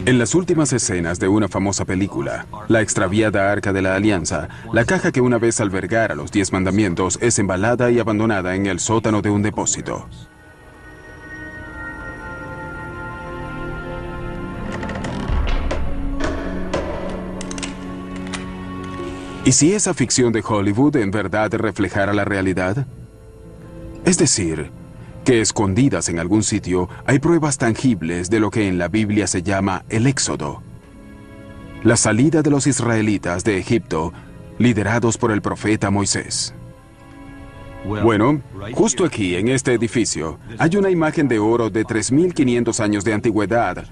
En las últimas escenas de una famosa película, la extraviada Arca de la Alianza, la caja que una vez albergara los 10 mandamientos es embalada y abandonada en el sótano de un depósito. ¿Y si esa ficción de Hollywood en verdad reflejara la realidad? Es decir, que escondidas en algún sitio hay pruebas tangibles de lo que en la Biblia se llama el Éxodo. La salida de los israelitas de Egipto, liderados por el profeta Moisés. Bueno, justo aquí, en este edificio, hay una imagen de oro de 3.500 años de antigüedad,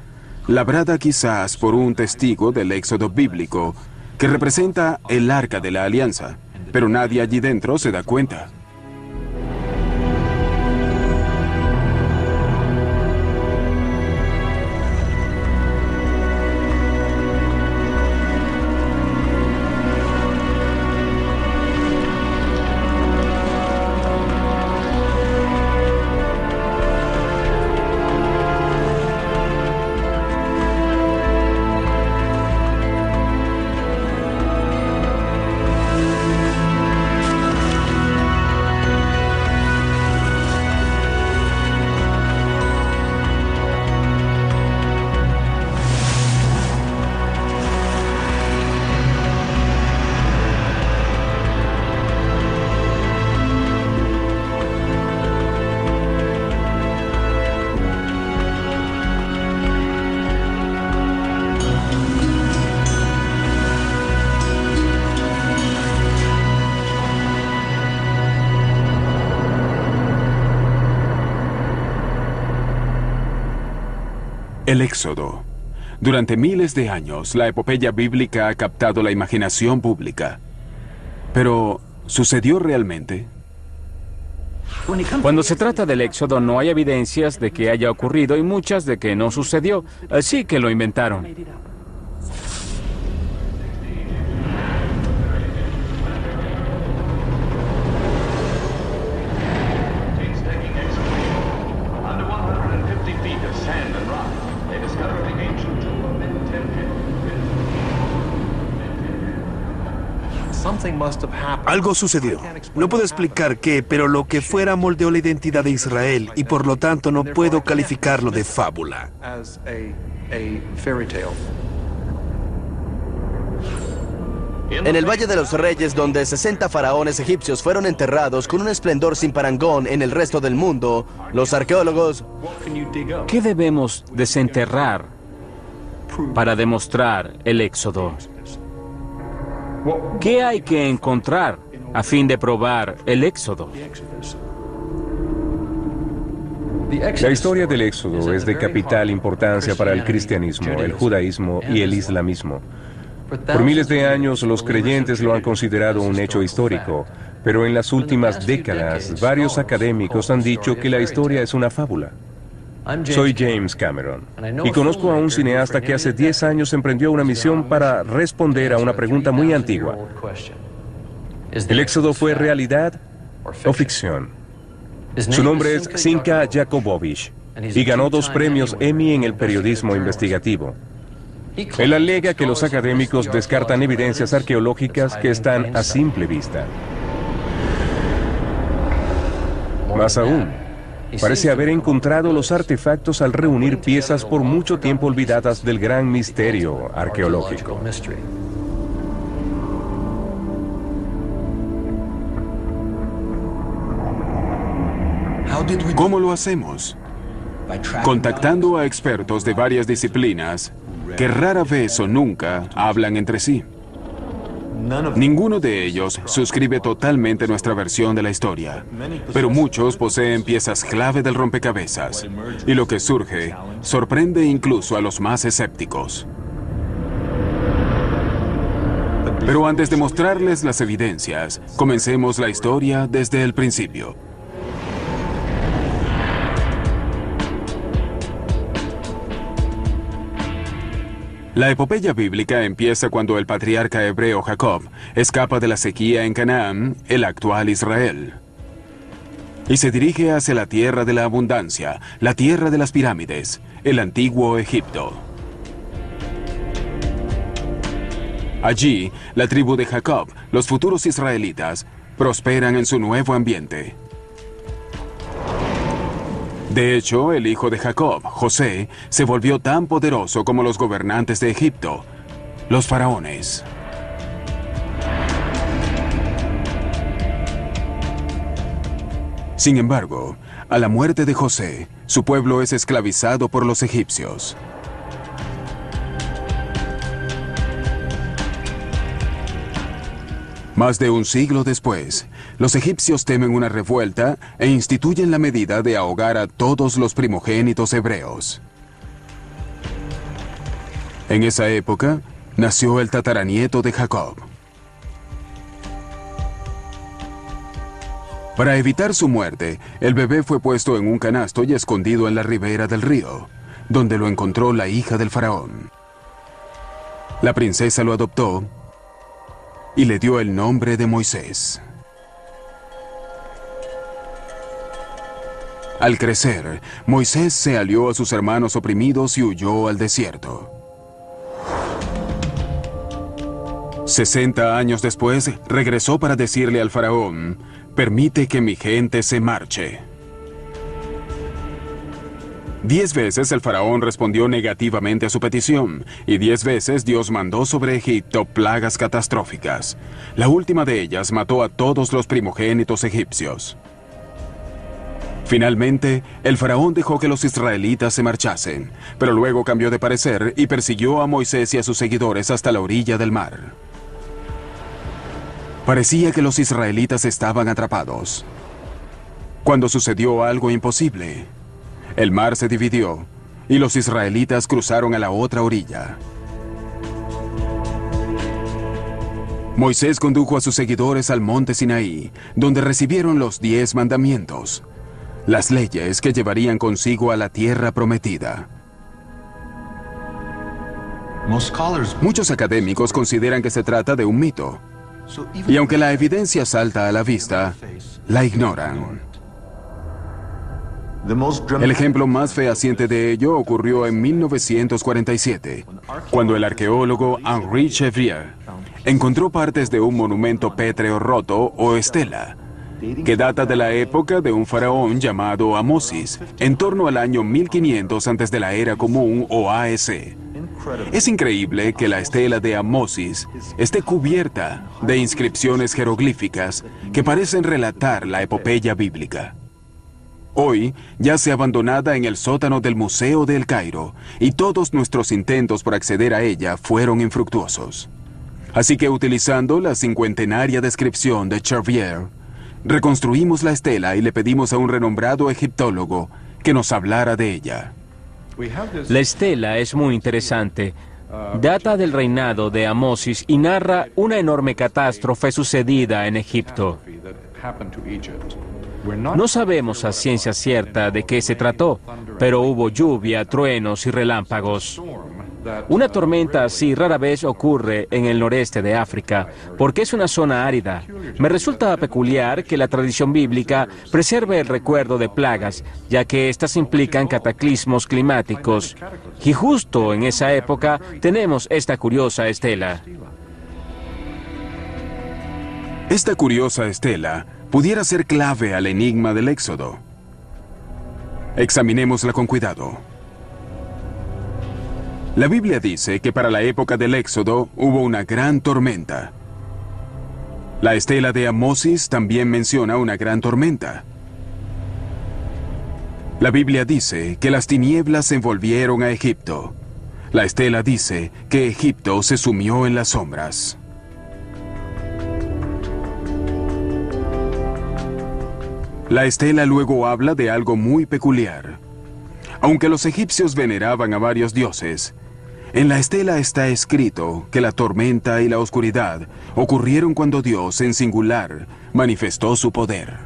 labrada quizás por un testigo del Éxodo bíblico, que representa el Arca de la Alianza, pero nadie allí dentro se da cuenta. El Éxodo. Durante miles de años, la epopeya bíblica ha captado la imaginación pública. Pero, ¿sucedió realmente? Cuando se trata del Éxodo no hay evidencias de que haya ocurrido y muchas de que no sucedió, así que lo inventaron. Algo sucedió. No puedo explicar qué, pero lo que fuera moldeó la identidad de Israel y por lo tanto no puedo calificarlo de fábula. En el Valle de los Reyes, donde 60 faraones egipcios fueron enterrados con un esplendor sin parangón en el resto del mundo, los arqueólogos... ¿Qué debemos desenterrar para demostrar el Éxodo? ¿Qué hay que encontrar a fin de probar el Éxodo? La historia del Éxodo es de capital importancia para el cristianismo, el judaísmo y el islamismo. Por miles de años los creyentes lo han considerado un hecho histórico, pero en las últimas décadas varios académicos han dicho que la historia es una fábula. Soy James Cameron y conozco a un cineasta que hace 10 años emprendió una misión para responder a una pregunta muy antigua. ¿El Éxodo fue realidad o ficción? Su nombre es Zinka Jakobovich y ganó 2 premios Emmy en el periodismo investigativo. Él alega que los académicos descartan evidencias arqueológicas que están a simple vista. Más aún, parece haber encontrado los artefactos al reunir piezas por mucho tiempo olvidadas del gran misterio arqueológico. ¿Cómo lo hacemos? Contactando a expertos de varias disciplinas que rara vez o nunca hablan entre sí. Ninguno de ellos suscribe totalmente nuestra versión de la historia, pero muchos poseen piezas clave del rompecabezas, y lo que surge sorprende incluso a los más escépticos. Pero antes de mostrarles las evidencias, comencemos la historia desde el principio. La epopeya bíblica empieza cuando el patriarca hebreo Jacob escapa de la sequía en Canaán, el actual Israel, y se dirige hacia la tierra de la abundancia, la tierra de las pirámides, el antiguo Egipto. Allí, la tribu de Jacob, los futuros israelitas, prosperan en su nuevo ambiente. De hecho, el hijo de Jacob, José, se volvió tan poderoso como los gobernantes de Egipto, los faraones. Sin embargo, a la muerte de José, su pueblo es esclavizado por los egipcios. Más de un siglo después, los egipcios temen una revuelta e instituyen la medida de ahogar a todos los primogénitos hebreos. En esa época, nació el tataranieto de Jacob. Para evitar su muerte, el bebé fue puesto en un canasto y escondido en la ribera del río, donde lo encontró la hija del faraón. La princesa lo adoptó y le dio el nombre de Moisés. Al crecer, Moisés se alió a sus hermanos oprimidos y huyó al desierto. 60 años después, regresó para decirle al faraón: «Permite que mi gente se marche». 10 veces el faraón respondió negativamente a su petición, y 10 veces Dios mandó sobre Egipto plagas catastróficas. La última de ellas mató a todos los primogénitos egipcios. Finalmente, el faraón dejó que los israelitas se marchasen, pero luego cambió de parecer y persiguió a Moisés y a sus seguidores hasta la orilla del mar. Parecía que los israelitas estaban atrapados, cuando sucedió algo imposible. El mar se dividió y los israelitas cruzaron a la otra orilla. Moisés condujo a sus seguidores al monte Sinaí, donde recibieron los 10 mandamientos, las leyes que llevarían consigo a la tierra prometida. Muchos académicos consideran que se trata de un mito, y aunque la evidencia salta a la vista, la ignoran. El ejemplo más fehaciente de ello ocurrió en 1947, cuando el arqueólogo Henri Chevrier encontró partes de un monumento pétreo roto o estela, que data de la época de un faraón llamado Amosis, en torno al año 1500 antes de la Era Común o AEC. Es increíble que la estela de Amosis esté cubierta de inscripciones jeroglíficas que parecen relatar la epopeya bíblica. Hoy yace abandonada en el sótano del Museo de El Cairo, y todos nuestros intentos por acceder a ella fueron infructuosos. Así que, utilizando la cincuentenaria descripción de Chevrier, reconstruimos la estela y le pedimos a un renombrado egiptólogo que nos hablara de ella. La estela es muy interesante. Data del reinado de Amosis y narra una enorme catástrofe sucedida en Egipto. No sabemos a ciencia cierta de qué se trató, pero hubo lluvia, truenos y relámpagos. Una tormenta así rara vez ocurre en el noreste de África, porque es una zona árida. Me resulta peculiar que la tradición bíblica preserve el recuerdo de plagas, ya que éstas implican cataclismos climáticos. Y justo en esa época tenemos esta curiosa estela. Esta curiosa estela pudiera ser clave al enigma del Éxodo. Examinémosla con cuidado. La Biblia dice que para la época del Éxodo hubo una gran tormenta. La estela de Amosis también menciona una gran tormenta. La Biblia dice que las tinieblas envolvieron a Egipto. La estela dice que Egipto se sumió en las sombras. La estela luego habla de algo muy peculiar. Aunque los egipcios veneraban a varios dioses, en la estela está escrito que la tormenta y la oscuridad ocurrieron cuando Dios, en singular, manifestó su poder.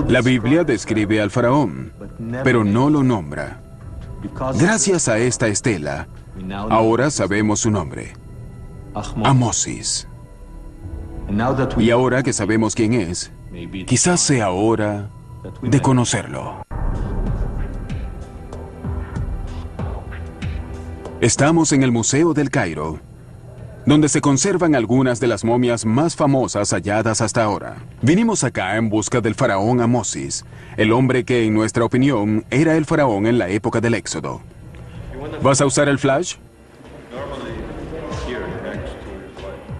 La Biblia describe al faraón, pero no lo nombra. Gracias a esta estela, ahora sabemos su nombre: Amosis. Y ahora que sabemos quién es, quizás sea hora de conocerlo. Estamos en el Museo del Cairo, donde se conservan algunas de las momias más famosas halladas hasta ahora. Vinimos acá en busca del faraón Amosis, el hombre que, en nuestra opinión, era el faraón en la época del Éxodo. ¿Vas a usar el flash?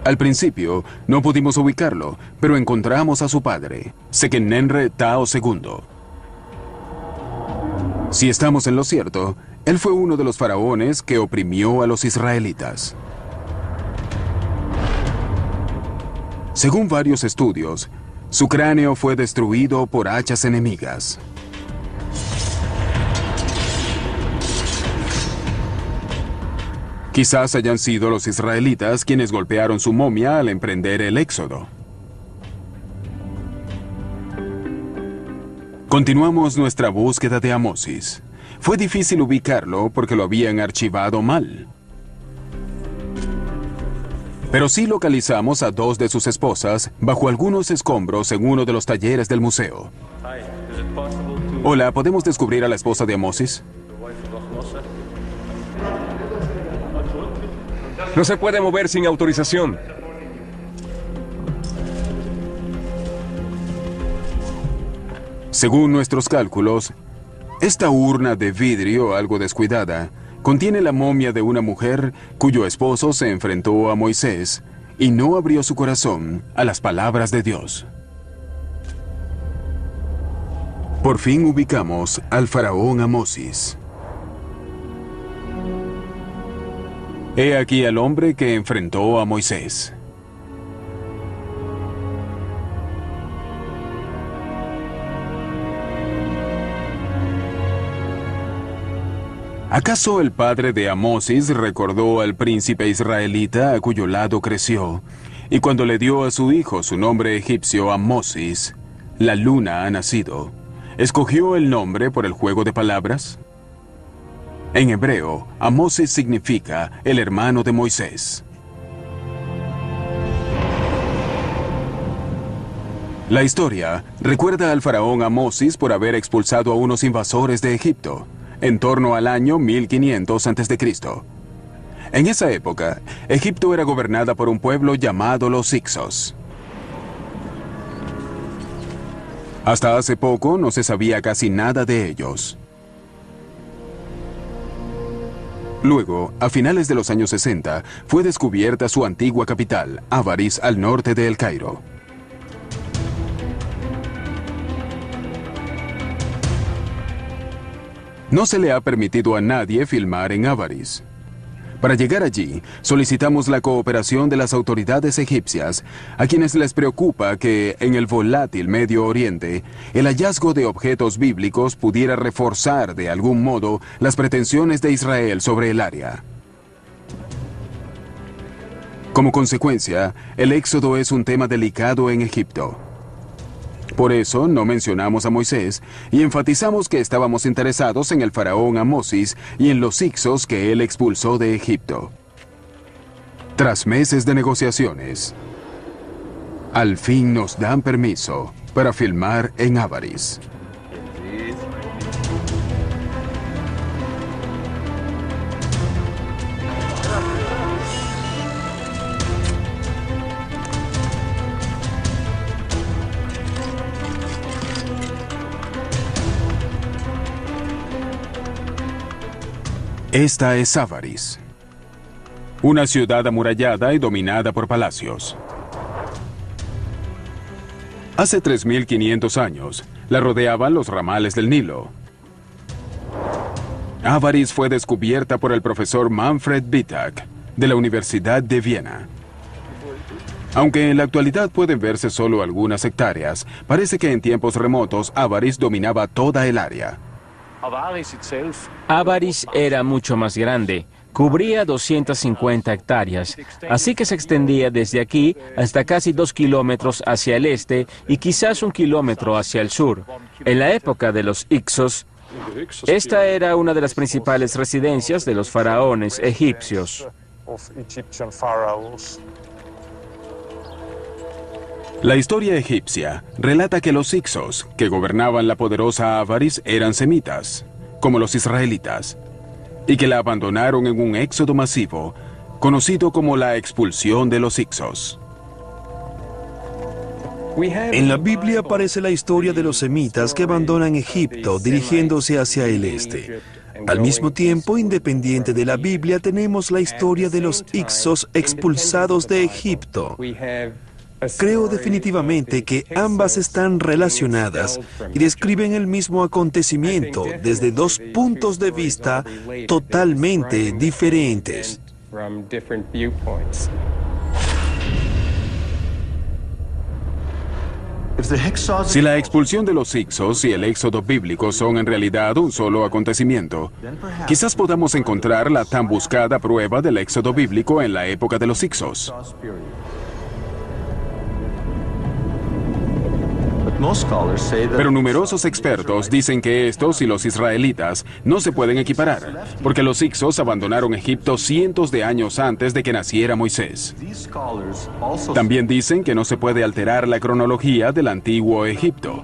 Al principio, no pudimos ubicarlo, pero encontramos a su padre, Sequenenre Tao II. Si estamos en lo cierto, él fue uno de los faraones que oprimió a los israelitas. Según varios estudios, su cráneo fue destruido por hachas enemigas. Quizás hayan sido los israelitas quienes golpearon su momia al emprender el éxodo. Continuamos nuestra búsqueda de Amosis. Fue difícil ubicarlo porque lo habían archivado mal. Pero sí localizamos a dos de sus esposas bajo algunos escombros en uno de los talleres del museo. Hola, ¿podemos descubrir a la esposa de Amosis? No se puede mover sin autorización. Según nuestros cálculos, esta urna de vidrio algo descuidada contiene la momia de una mujer cuyo esposo se enfrentó a Moisés y no abrió su corazón a las palabras de Dios. Por fin ubicamos al faraón Amosis. He aquí al hombre que enfrentó a Moisés. ¿Acaso el padre de Amosis recordó al príncipe israelita a cuyo lado creció, y cuando le dio a su hijo su nombre egipcio Amosis, la luna ha nacido, escogió el nombre por el juego de palabras? En hebreo, Amosis significa el hermano de Moisés. La historia recuerda al faraón Amosis por haber expulsado a unos invasores de Egipto, en torno al año 1500 a.C. En esa época, Egipto era gobernada por un pueblo llamado los Hicsos. Hasta hace poco no se sabía casi nada de ellos. Luego, a finales de los años 60, fue descubierta su antigua capital, Avaris, al norte de El Cairo. No se le ha permitido a nadie filmar en Avaris. Para llegar allí, solicitamos la cooperación de las autoridades egipcias, a quienes les preocupa que, en el volátil Medio Oriente, el hallazgo de objetos bíblicos pudiera reforzar de algún modo las pretensiones de Israel sobre el área. Como consecuencia, el éxodo es un tema delicado en Egipto. Por eso no mencionamos a Moisés y enfatizamos que estábamos interesados en el faraón Amosis y en los Hicsos que él expulsó de Egipto. Tras meses de negociaciones, al fin nos dan permiso para filmar en Avaris. Esta es Avaris, una ciudad amurallada y dominada por palacios. Hace 3.500 años, la rodeaban los ramales del Nilo. Avaris fue descubierta por el profesor Manfred Wittak, de la Universidad de Viena. Aunque en la actualidad pueden verse solo algunas hectáreas, parece que en tiempos remotos Avaris dominaba toda el área. Avaris era mucho más grande, cubría 250 hectáreas, así que se extendía desde aquí hasta casi 2 kilómetros hacia el este y quizás 1 kilómetro hacia el sur. En la época de los Hicsos, esta era una de las principales residencias de los faraones egipcios. La historia egipcia relata que los Hicsos, que gobernaban la poderosa Avaris, eran semitas, como los israelitas. y que la abandonaron en un éxodo masivo, conocido como la expulsión de los Hicsos. En la Biblia aparece la historia de los semitas que abandonan Egipto dirigiéndose hacia el este. Al mismo tiempo, independiente de la Biblia, tenemos la historia de los Hicsos expulsados de Egipto. Creo definitivamente que ambas están relacionadas y describen el mismo acontecimiento desde dos puntos de vista totalmente diferentes. Si la expulsión de los Hicsos y el éxodo bíblico son en realidad un solo acontecimiento, quizás podamos encontrar la tan buscada prueba del éxodo bíblico en la época de los Hicsos. Pero numerosos expertos dicen que estos y los israelitas no se pueden equiparar, porque los Hicsos abandonaron Egipto cientos de años antes de que naciera Moisés. También dicen que no se puede alterar la cronología del antiguo Egipto.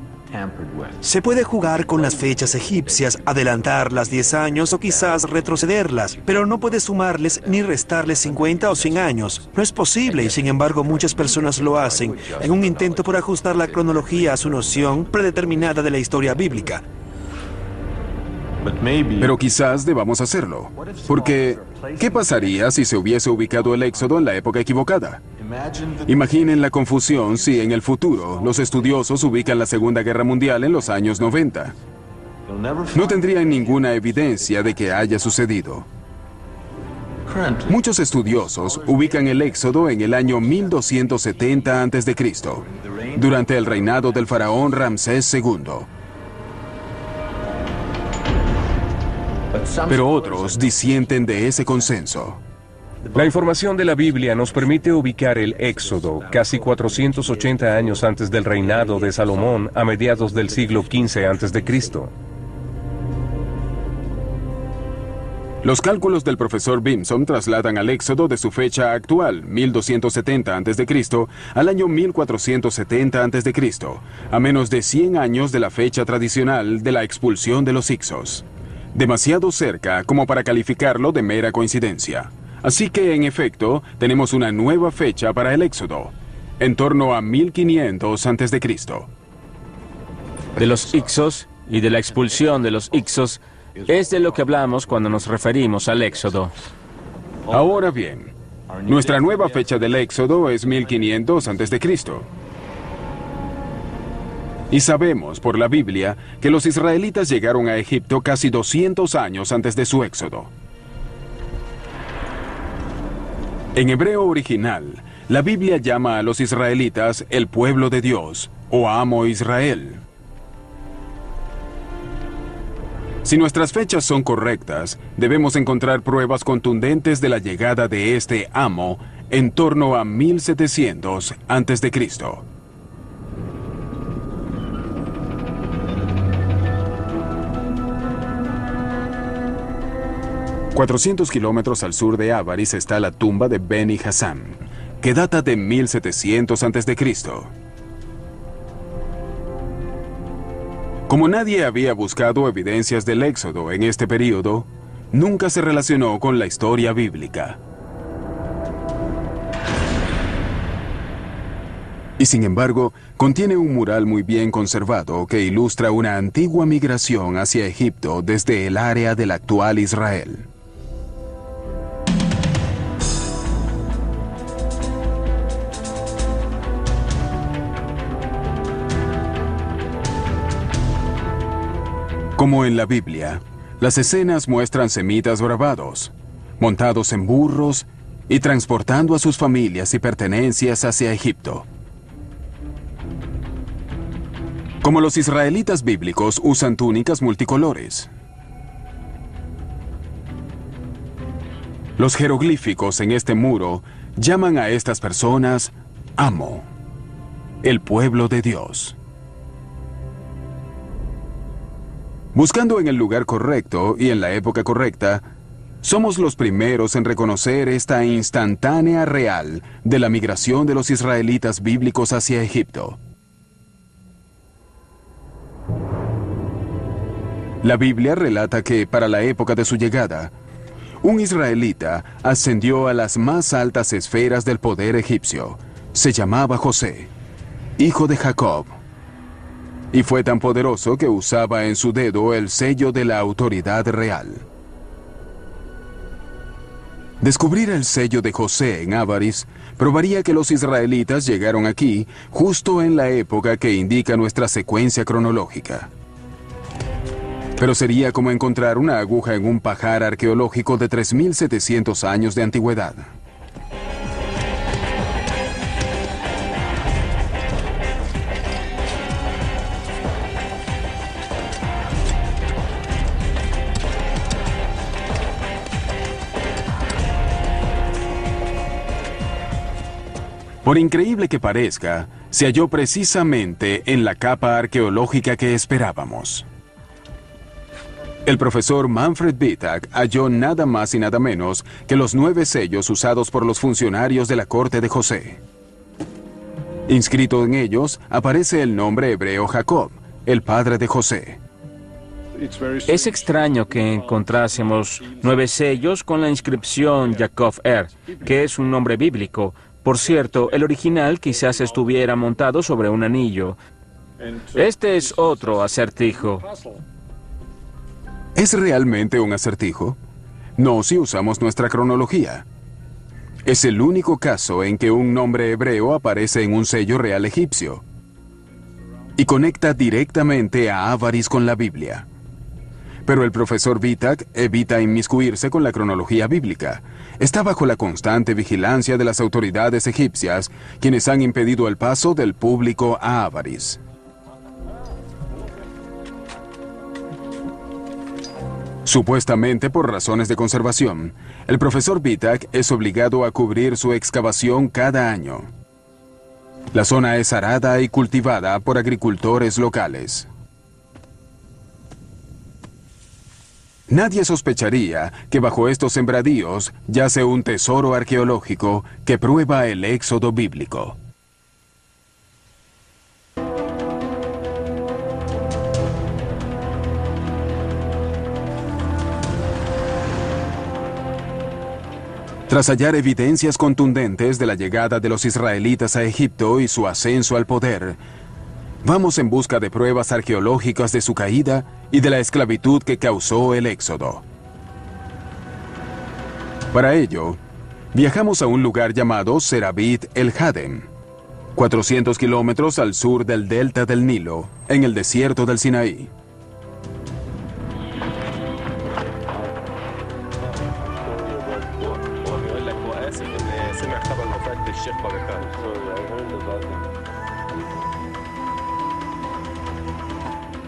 Se puede jugar con las fechas egipcias, adelantarlas 10 años o quizás retrocederlas, pero no puede sumarles ni restarles 50 o 100 años. No es posible y sin embargo muchas personas lo hacen en un intento por ajustar la cronología a su noción predeterminada de la historia bíblica. Pero quizás debamos hacerlo, porque ¿qué pasaría si se hubiese ubicado el éxodo en la época equivocada? Imaginen la confusión si en el futuro los estudiosos ubican la Segunda Guerra Mundial en los años 90. No tendrían ninguna evidencia de que haya sucedido. Muchos estudiosos ubican el éxodo en el año 1270 a.C., durante el reinado del faraón Ramsés II. Pero otros disienten de ese consenso. La información de la Biblia nos permite ubicar el Éxodo casi 480 años antes del reinado de Salomón a mediados del siglo XV a.C. Los cálculos del profesor Bimson trasladan al Éxodo de su fecha actual, 1270 a.C., al año 1470 a.C., a menos de 100 años de la fecha tradicional de la expulsión de los Hicsos. Demasiado cerca como para calificarlo de mera coincidencia. Así que, en efecto, tenemos una nueva fecha para el Éxodo, en torno a 1500 a.C. De los Hicsos y de la expulsión de los Hicsos es de lo que hablamos cuando nos referimos al Éxodo. Ahora bien, nuestra nueva fecha del Éxodo es 1500 a.C. Y sabemos por la Biblia que los israelitas llegaron a Egipto casi 200 años antes de su éxodo. En hebreo original, la Biblia llama a los israelitas el pueblo de Dios, o Amo Israel. Si nuestras fechas son correctas, debemos encontrar pruebas contundentes de la llegada de este Amo en torno a 1700 a.C. 400 kilómetros al sur de Avaris está la tumba de Beni Hassán, que data de 1700 a.C. Como nadie había buscado evidencias del éxodo en este período, nunca se relacionó con la historia bíblica. Y sin embargo, contiene un mural muy bien conservado que ilustra una antigua migración hacia Egipto desde el área del actual Israel. Como en la Biblia, las escenas muestran semitas bravados, montados en burros y transportando a sus familias y pertenencias hacia Egipto. Como los israelitas bíblicos usan túnicas multicolores. Los jeroglíficos en este muro llaman a estas personas Amo, el pueblo de Dios. Buscando en el lugar correcto y en la época correcta, somos los primeros en reconocer esta instantánea real de la migración de los israelitas bíblicos hacia Egipto. La Biblia relata que, para la época de su llegada, Un israelita ascendió a las más altas esferas del poder egipcio. Se llamaba José, hijo de Jacob. Y fue tan poderoso que usaba en su dedo el sello de la autoridad real. Descubrir el sello de José en Avaris probaría que los israelitas llegaron aquí justo en la época que indica nuestra secuencia cronológica. Pero sería como encontrar una aguja en un pajar arqueológico de 3.700 años de antigüedad. Por increíble que parezca, se halló precisamente en la capa arqueológica que esperábamos. El profesor Manfred Wittak halló nada más y nada menos que los 9 sellos usados por los funcionarios de la corte de José. Inscrito en ellos aparece el nombre hebreo Jacob, el padre de José. Es extraño que encontrásemos 9 sellos con la inscripción Yaakov que es un nombre bíblico. Por cierto, el original quizás estuviera montado sobre un anillo. Este es otro acertijo. ¿Es realmente un acertijo? No si usamos nuestra cronología. Es el único caso en que un nombre hebreo aparece en un sello real egipcio y conecta directamente a Avaris con la Biblia. Pero el profesor Wittak evita inmiscuirse con la cronología bíblica. Está bajo la constante vigilancia de las autoridades egipcias, quienes han impedido el paso del público a Avaris. Supuestamente por razones de conservación, el profesor Wittak es obligado a cubrir su excavación cada año. La zona es arada y cultivada por agricultores locales. Nadie sospecharía que bajo estos sembradíos yace un tesoro arqueológico que prueba el éxodo bíblico. Tras hallar evidencias contundentes de la llegada de los israelitas a Egipto y su ascenso al poder, vamos en busca de pruebas arqueológicas de su caída y de la esclavitud que causó el éxodo. Para ello, viajamos a un lugar llamado Serabit el Hadem, 400 kilómetros al sur del delta del Nilo, en el desierto del Sinaí.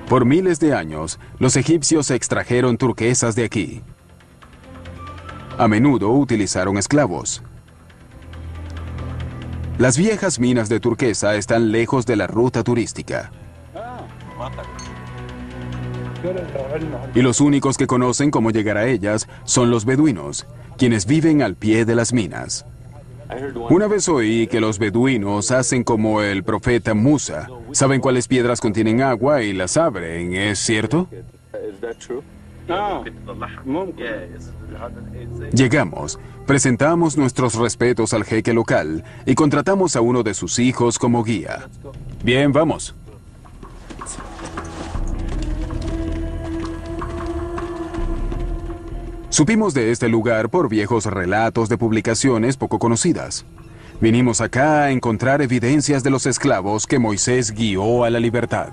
Por miles de años, los egipcios extrajeron turquesas de aquí. A menudo utilizaron esclavos. Las viejas minas de turquesa están lejos de la ruta turística. Y los únicos que conocen cómo llegar a ellas son los beduinos, quienes viven al pie de las minas. Una vez oí que los beduinos hacen como el profeta Musa. Saben cuáles piedras contienen agua y las abren, ¿es cierto? Llegamos, presentamos nuestros respetos al jeque local y contratamos a uno de sus hijos como guía. Bien, vamos. Supimos de este lugar por viejos relatos de publicaciones poco conocidas. Vinimos acá a encontrar evidencias de los esclavos que Moisés guió a la libertad.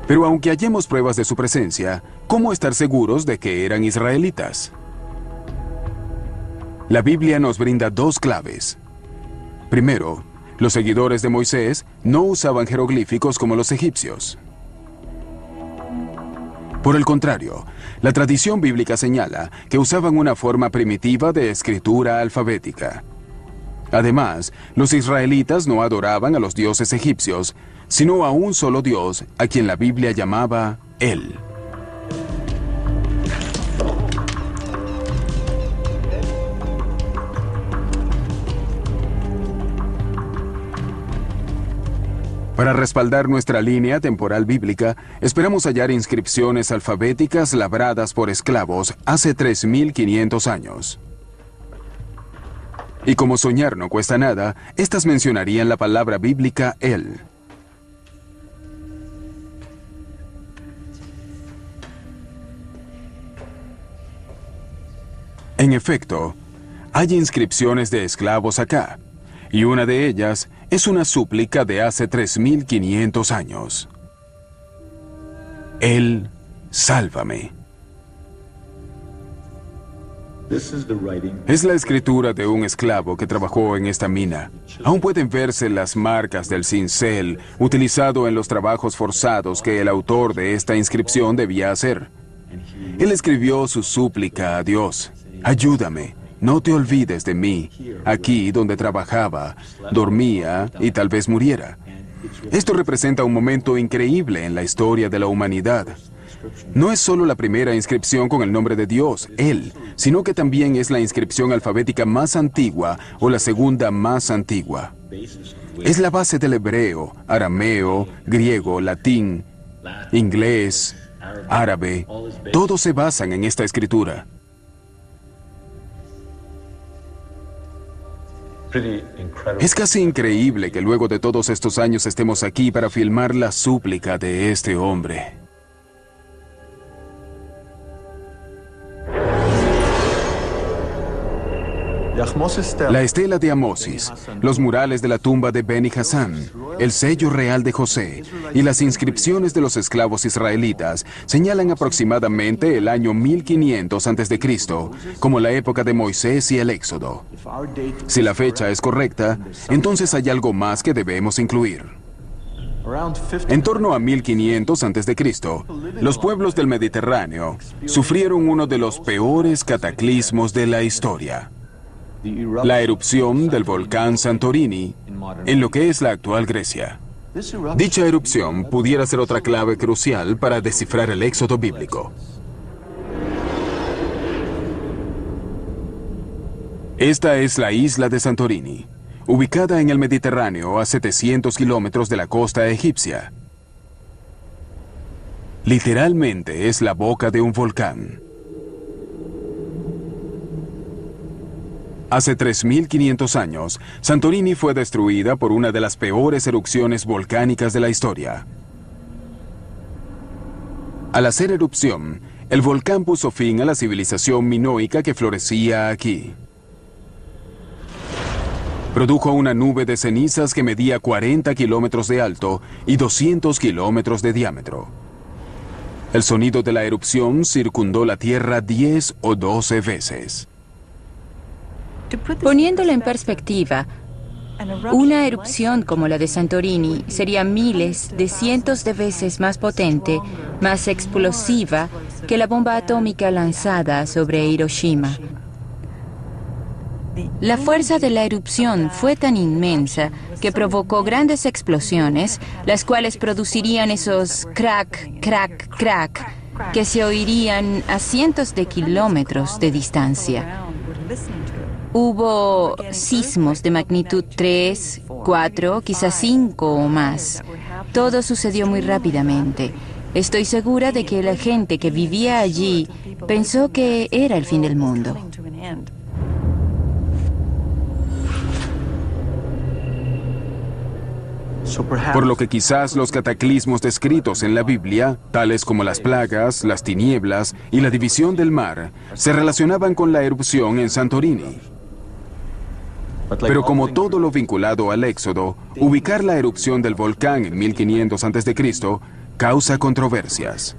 Pero aunque hallemos pruebas de su presencia, ¿cómo estar seguros de que eran israelitas? La Biblia nos brinda 2 claves. Primero, los seguidores de Moisés no usaban jeroglíficos como los egipcios. Por el contrario, la tradición bíblica señala que usaban una forma primitiva de escritura alfabética. Además, los israelitas no adoraban a los dioses egipcios, sino a un solo Dios, a quien la Biblia llamaba Él. Para respaldar nuestra línea temporal bíblica, esperamos hallar inscripciones alfabéticas labradas por esclavos hace 3.500 años. Y como soñar no cuesta nada, estas mencionarían la palabra bíblica él. En efecto, hay inscripciones de esclavos acá, y una de ellas es una súplica de hace 3.500 años. Él, sálvame. Es la escritura de un esclavo que trabajó en esta mina. Aún pueden verse las marcas del cincel utilizado en los trabajos forzados que el autor de esta inscripción debía hacer. Él escribió su súplica a Dios. Ayúdame, no te olvides de mí, aquí donde trabajaba, dormía y tal vez muriera. Esto representa un momento increíble en la historia de la humanidad. No es solo la primera inscripción con el nombre de Dios, Él, sino que también es la inscripción alfabética más antigua o la segunda más antigua. Es la base del hebreo, arameo, griego, latín, inglés, árabe. Todos se basan en esta escritura. Es casi increíble que luego de todos estos años estemos aquí para filmar la súplica de este hombre. La estela de Amosis, los murales de la tumba de Beni Hassán, el sello real de José y las inscripciones de los esclavos israelitas señalan aproximadamente el año 1500 a.C. como la época de Moisés y el Éxodo. Si la fecha es correcta, entonces hay algo más que debemos incluir. En torno a 1500 a.C., los pueblos del Mediterráneo sufrieron uno de los peores cataclismos de la historia. La erupción del volcán Santorini en lo que es la actual Grecia. Dicha erupción pudiera ser otra clave crucial para descifrar el éxodo bíblico. Esta es la isla de Santorini, ubicada en el Mediterráneo a 700 kilómetros de la costa egipcia. Literalmente es la boca de un volcán. Hace 3.500 años, Santorini fue destruida por una de las peores erupciones volcánicas de la historia. Al hacer erupción, el volcán puso fin a la civilización minoica que florecía aquí. Produjo una nube de cenizas que medía 40 kilómetros de alto y 200 kilómetros de diámetro. El sonido de la erupción circundó la Tierra 10 o 12 veces. Poniéndolo en perspectiva, una erupción como la de Santorini sería miles de cientos de veces más potente, más explosiva que la bomba atómica lanzada sobre Hiroshima. La fuerza de la erupción fue tan inmensa que provocó grandes explosiones, las cuales producirían esos crack, crack, crack, que se oirían a cientos de kilómetros de distancia. Hubo sismos de magnitud 3, 4, quizás 5 o más. Todo sucedió muy rápidamente. Estoy segura de que la gente que vivía allí pensó que era el fin del mundo. Por lo que quizás los cataclismos descritos en la Biblia, tales como las plagas, las tinieblas y la división del mar, se relacionaban con la erupción en Santorini. Pero como todo lo vinculado al Éxodo, ubicar la erupción del volcán en 1500 a.C. causa controversias.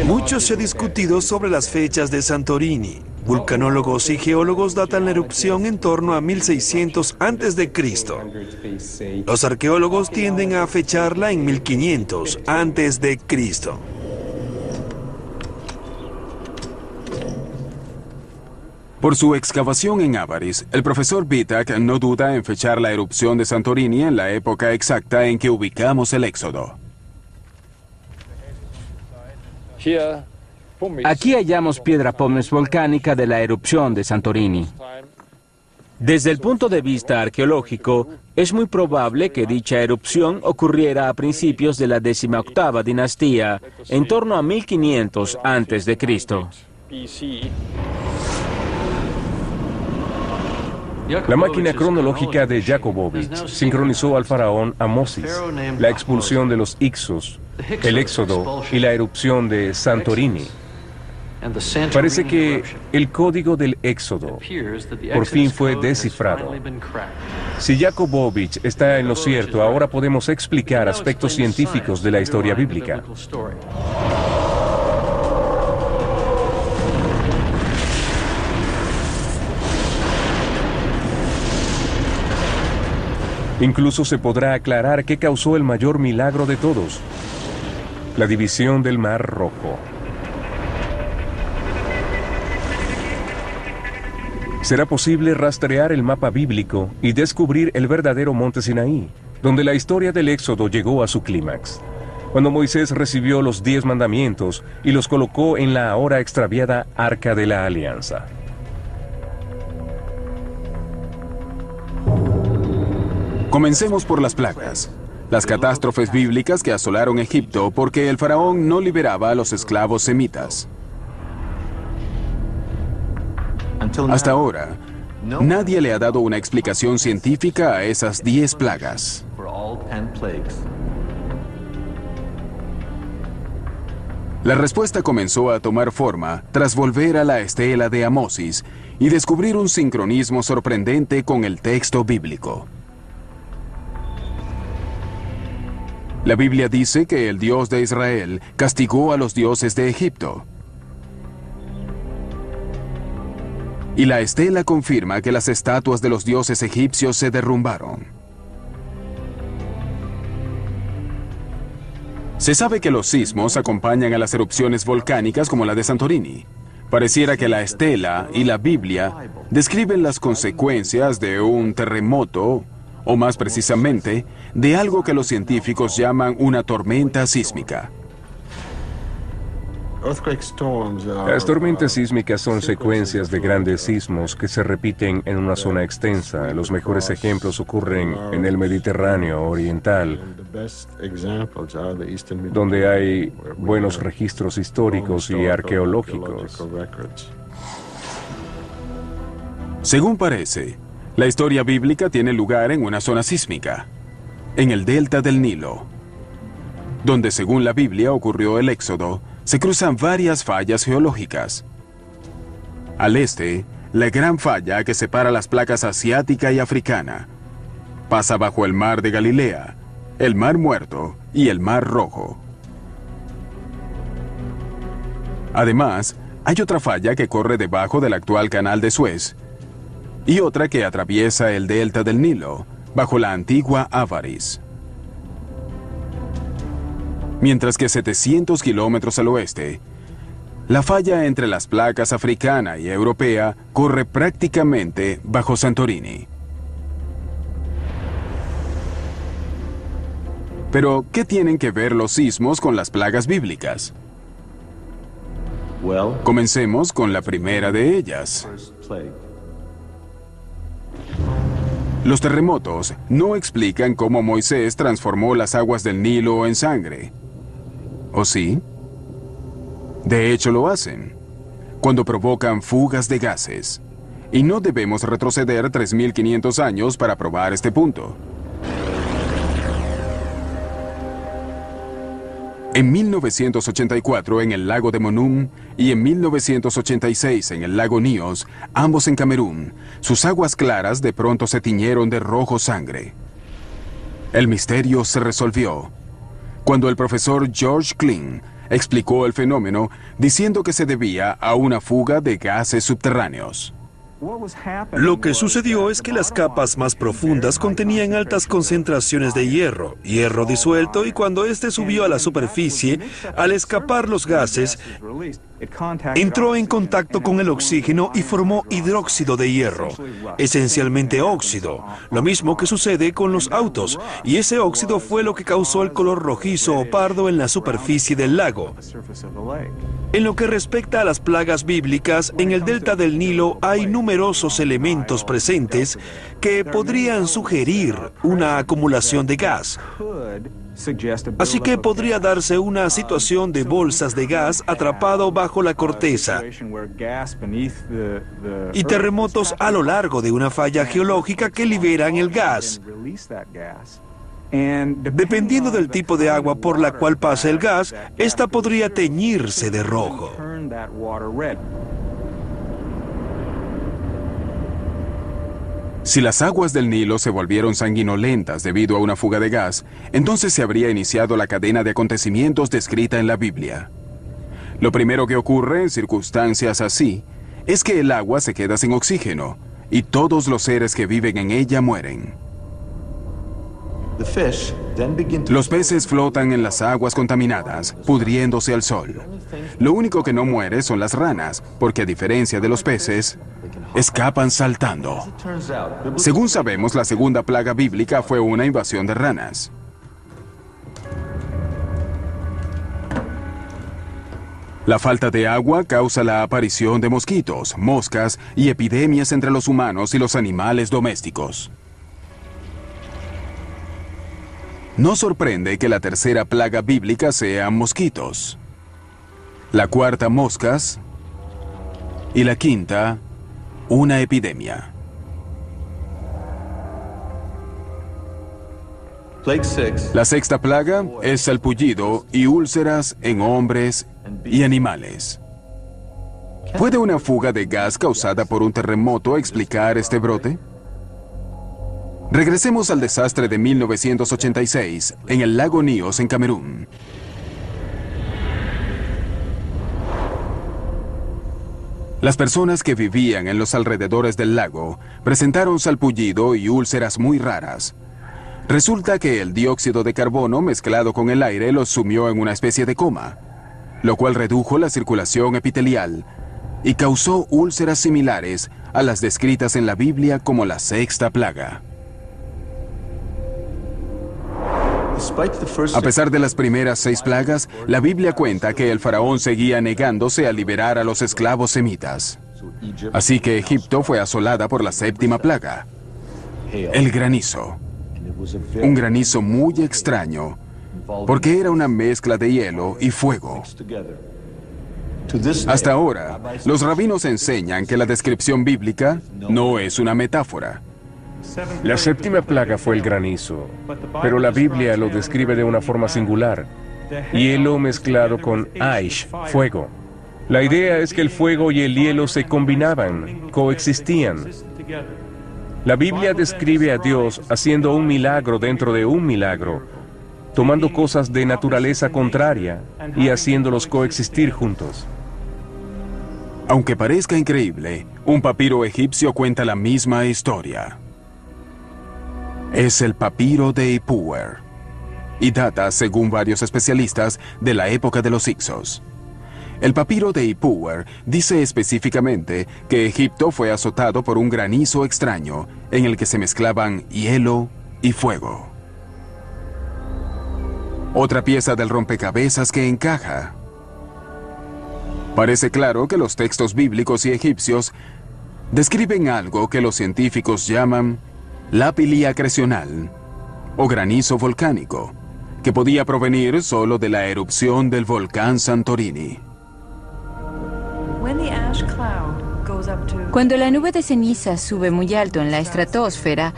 Mucho se ha discutido sobre las fechas de Santorini. Vulcanólogos y geólogos datan la erupción en torno a 1600 a.C. Los arqueólogos tienden a fecharla en 1500 a.C. Por su excavación en Avaris, el profesor Vitak no duda en fechar la erupción de Santorini en la época exacta en que ubicamos el Éxodo. Aquí hallamos piedra pómez volcánica de la erupción de Santorini. Desde el punto de vista arqueológico, es muy probable que dicha erupción ocurriera a principios de la 18ª dinastía, en torno a 1500 a.C. La máquina cronológica de Jakobovich sincronizó al faraón Amosis, la expulsión de los Ixos, el éxodo y la erupción de Santorini. Parece que el código del éxodo por fin fue descifrado. Si Jakobovich está en lo cierto, ahora podemos explicar aspectos científicos de la historia bíblica. Incluso se podrá aclarar qué causó el mayor milagro de todos: la división del Mar Rojo. Será posible rastrear el mapa bíblico y descubrir el verdadero monte Sinaí, donde la historia del Éxodo llegó a su clímax, cuando Moisés recibió los 10 mandamientos y los colocó en la ahora extraviada Arca de la Alianza. Comencemos por las plagas, las catástrofes bíblicas que asolaron Egipto porque el faraón no liberaba a los esclavos semitas. Hasta ahora, nadie le ha dado una explicación científica a esas 10 plagas. La respuesta comenzó a tomar forma tras volver a la estela de Amosis y descubrir un sincronismo sorprendente con el texto bíblico. La Biblia dice que el Dios de Israel castigó a los dioses de Egipto. Y la estela confirma que las estatuas de los dioses egipcios se derrumbaron. Se sabe que los sismos acompañan a las erupciones volcánicas como la de Santorini. Pareciera que la estela y la Biblia describen las consecuencias de un terremoto, o más precisamente, de algo que los científicos llaman una tormenta sísmica. Las tormentas sísmicas son secuencias de grandes sismos que se repiten en una zona extensa. Los mejores ejemplos ocurren en el Mediterráneo oriental, donde hay buenos registros históricos y arqueológicos. Según parece, la historia bíblica tiene lugar en una zona sísmica, en el delta del Nilo, donde según la Biblia ocurrió el Éxodo. Se cruzan varias fallas geológicas. Al este, la gran falla que separa las placas asiática y africana. Pasa bajo el mar de Galilea, el Mar Muerto y el Mar Rojo. Además, hay otra falla que corre debajo del actual canal de Suez y otra que atraviesa el delta del Nilo, bajo la antigua Avaris. Mientras que 700 kilómetros al oeste, la falla entre las placas africana y europea corre prácticamente bajo Santorini. Pero, ¿qué tienen que ver los sismos con las plagas bíblicas? Comencemos con la primera de ellas. Los terremotos no explican cómo Moisés transformó las aguas del Nilo en sangre. ¿O sí? De hecho lo hacen, cuando provocan fugas de gases. Y no debemos retroceder 3.500 años para probar este punto. En 1984 en el lago de Monum y en 1986 en el lago Níos, ambos en Camerún, sus aguas claras de pronto se tiñeron de rojo sangre. El misterio se resolvió cuando el profesor George Klein explicó el fenómeno diciendo que se debía a una fuga de gases subterráneos. Lo que sucedió es que las capas más profundas contenían altas concentraciones de hierro disuelto, y cuando éste subió a la superficie, al escapar los gases, Entró en contacto con el oxígeno y formó hidróxido de hierro, esencialmente óxido, lo mismo que sucede con los autos, y ese óxido fue lo que causó el color rojizo o pardo en la superficie del lago. En lo que respecta a las plagas bíblicas, en el delta del Nilo hay numerosos elementos presentes que podrían sugerir una acumulación de gas. Así que podría darse una situación de bolsas de gas atrapado bajo la corteza y terremotos a lo largo de una falla geológica que liberan el gas. Dependiendo del tipo de agua por la cual pasa el gas, esta podría teñirse de rojo. Si las aguas del Nilo se volvieron sanguinolentas debido a una fuga de gas, entonces se habría iniciado la cadena de acontecimientos descrita en la Biblia. Lo primero que ocurre en circunstancias así es que el agua se queda sin oxígeno y todos los seres que viven en ella mueren. Los peces flotan en las aguas contaminadas, pudriéndose al sol. Lo único que no muere son las ranas, porque a diferencia de los peces, escapan saltando. Según sabemos, la segunda plaga bíblica fue una invasión de ranas. La falta de agua causa la aparición de mosquitos, moscas y epidemias entre los humanos y los animales domésticos. No sorprende que la tercera plaga bíblica sea mosquitos, la cuarta moscas y la quinta una epidemia. La sexta plaga es salpullido y úlceras en hombres y animales. ¿Puede una fuga de gas causada por un terremoto explicar este brote? Regresemos al desastre de 1986 en el lago Nyos en Camerún. Las personas que vivían en los alrededores del lago presentaron salpullido y úlceras muy raras. Resulta que el dióxido de carbono mezclado con el aire los sumió en una especie de coma, lo cual redujo la circulación epitelial y causó úlceras similares a las descritas en la Biblia como la sexta plaga. A pesar de las primeras 6 plagas, la Biblia cuenta que el faraón seguía negándose a liberar a los esclavos semitas. Así que Egipto fue asolada por la séptima plaga, el granizo. Un granizo muy extraño, porque era una mezcla de hielo y fuego. Hasta ahora, los rabinos enseñan que la descripción bíblica no es una metáfora. La séptima plaga fue el granizo, pero la Biblia lo describe de una forma singular. Hielo mezclado con aish, fuego. La idea es que el fuego y el hielo se combinaban, coexistían. La Biblia describe a Dios haciendo un milagro dentro de un milagro, tomando cosas de naturaleza contraria y haciéndolos coexistir juntos. Aunque parezca increíble, un papiro egipcio cuenta la misma historia. Es el papiro de Ipuwer y data, según varios especialistas, de la época de los Hyksos. El papiro de Ipuwer dice específicamente que Egipto fue azotado por un granizo extraño en el que se mezclaban hielo y fuego. Otra pieza del rompecabezas que encaja. Parece claro que los textos bíblicos y egipcios describen algo que los científicos llaman lapilli acrecional o granizo volcánico, que podía provenir solo de la erupción del volcán Santorini. Cuando la nube de ceniza sube muy alto en la estratosfera,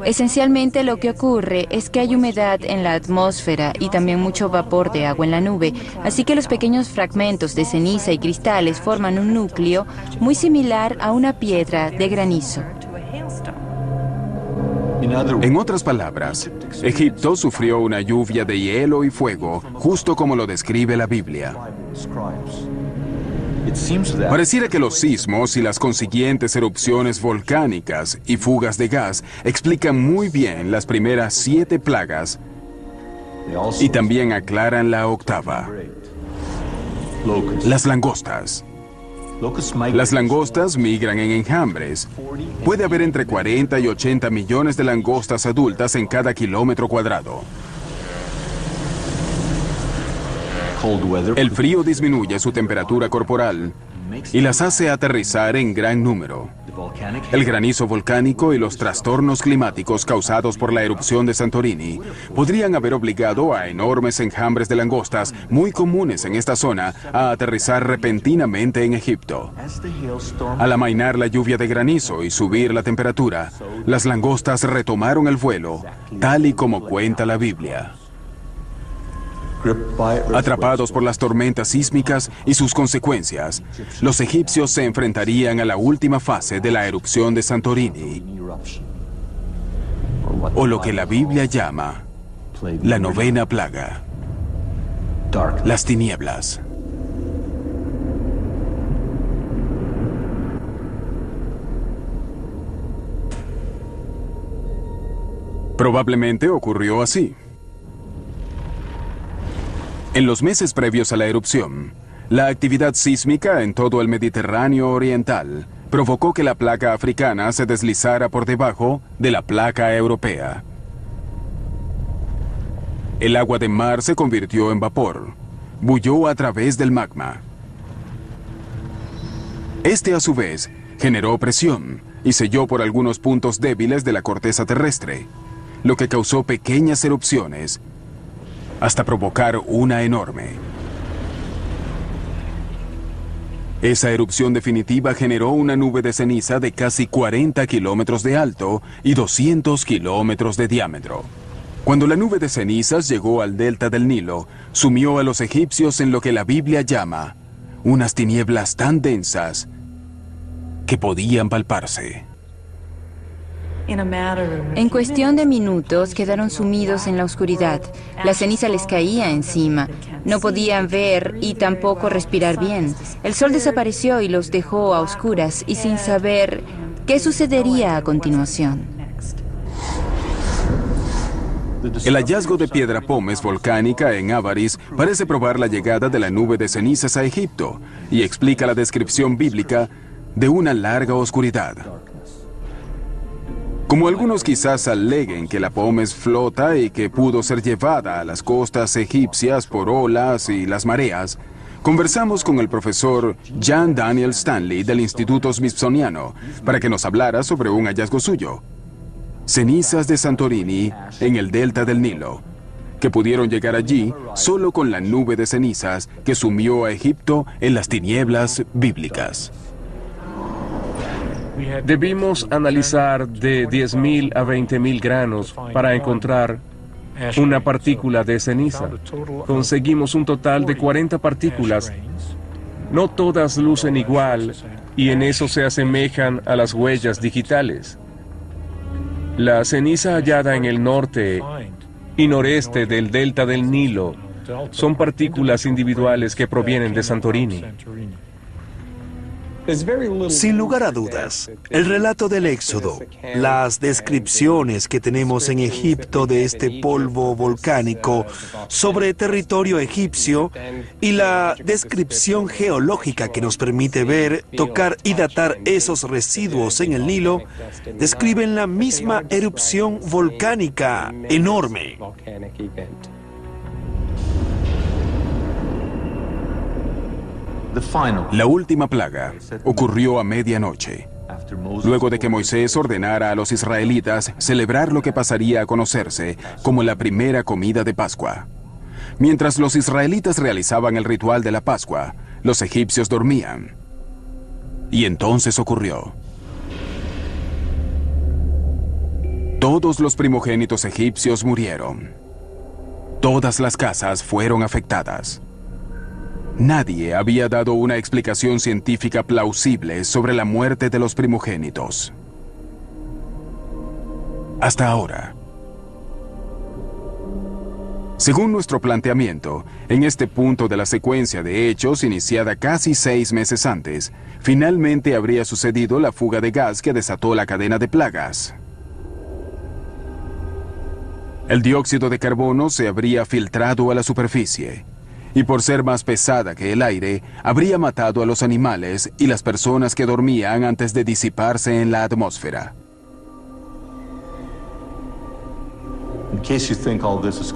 esencialmente lo que ocurre es que hay humedad en la atmósfera y también mucho vapor de agua en la nube, así que los pequeños fragmentos de ceniza y cristales forman un núcleo muy similar a una piedra de granizo. En otras palabras, Egipto sufrió una lluvia de hielo y fuego, justo como lo describe la Biblia. Pareciera que los sismos y las consiguientes erupciones volcánicas y fugas de gas explican muy bien las primeras 7 plagas y también aclaran la octava. Las langostas. Las langostas migran en enjambres. Puede haber entre 40 y 80 millones de langostas adultas en cada kilómetro cuadrado. El frío disminuye su temperatura corporal y las hace aterrizar en gran número. El granizo volcánico y los trastornos climáticos causados por la erupción de Santorini podrían haber obligado a enormes enjambres de langostas muy comunes en esta zona a aterrizar repentinamente en Egipto. Al amainar la lluvia de granizo y subir la temperatura, las langostas retomaron el vuelo, tal y como cuenta la Biblia. Atrapados por las tormentas sísmicas y sus consecuencias, los egipcios se enfrentarían a la última fase de la erupción de Santorini, o lo que la Biblia llama la novena plaga, las tinieblas. Probablemente ocurrió así. En los meses previos a la erupción, la actividad sísmica en todo el Mediterráneo oriental provocó que la placa africana se deslizara por debajo de la placa europea. El agua de mar se convirtió en vapor, bulló a través del magma. Este, a su vez, generó presión y selló por algunos puntos débiles de la corteza terrestre, lo que causó pequeñas erupciones, hasta provocar una enorme. Esa erupción definitiva generó una nube de ceniza de casi 40 kilómetros de alto y 200 kilómetros de diámetro. Cuando la nube de cenizas llegó al delta del Nilo, sumió a los egipcios en lo que la Biblia llama unas tinieblas tan densas que podían palparse. En cuestión de minutos quedaron sumidos en la oscuridad. La ceniza les caía encima. No podían ver y tampoco respirar bien. El sol desapareció y los dejó a oscuras y sin saber qué sucedería a continuación. El hallazgo de piedra pómez volcánica en Avaris parece probar la llegada de la nube de cenizas a Egipto y explica la descripción bíblica de una larga oscuridad. Como algunos quizás aleguen que la pómez flota y que pudo ser llevada a las costas egipcias por olas y las mareas, conversamos con el profesor Jan Daniel Stanley del Instituto Smithsoniano para que nos hablara sobre un hallazgo suyo: cenizas de Santorini en el delta del Nilo, que pudieron llegar allí solo con la nube de cenizas que sumió a Egipto en las tinieblas bíblicas. Debimos analizar de 10.000 a 20.000 granos para encontrar una partícula de ceniza. Conseguimos un total de 40 partículas. No todas lucen igual y en eso se asemejan a las huellas digitales. La ceniza hallada en el norte y noreste del delta del Nilo son partículas individuales que provienen de Santorini. Sin lugar a dudas, el relato del Éxodo, las descripciones que tenemos en Egipto de este polvo volcánico sobre territorio egipcio y la descripción geológica que nos permite ver, tocar y datar esos residuos en el Nilo, describen la misma erupción volcánica enorme. La última plaga ocurrió a medianoche, luego de que Moisés ordenara a los israelitas celebrar lo que pasaría a conocerse como la primera comida de Pascua. Mientras los israelitas realizaban el ritual de la Pascua, los egipcios dormían. Y entonces ocurrió. Todos los primogénitos egipcios murieron. Todas las casas fueron afectadas. Nadie había dado una explicación científica plausible sobre la muerte de los primogénitos. Hasta ahora. Según nuestro planteamiento, en este punto de la secuencia de hechos iniciada casi 6 meses antes, finalmente habría sucedido la fuga de gas que desató la cadena de plagas. El dióxido de carbono se habría filtrado a la superficie. y por ser más pesada que el aire, habría matado a los animales y las personas que dormían antes de disiparse en la atmósfera.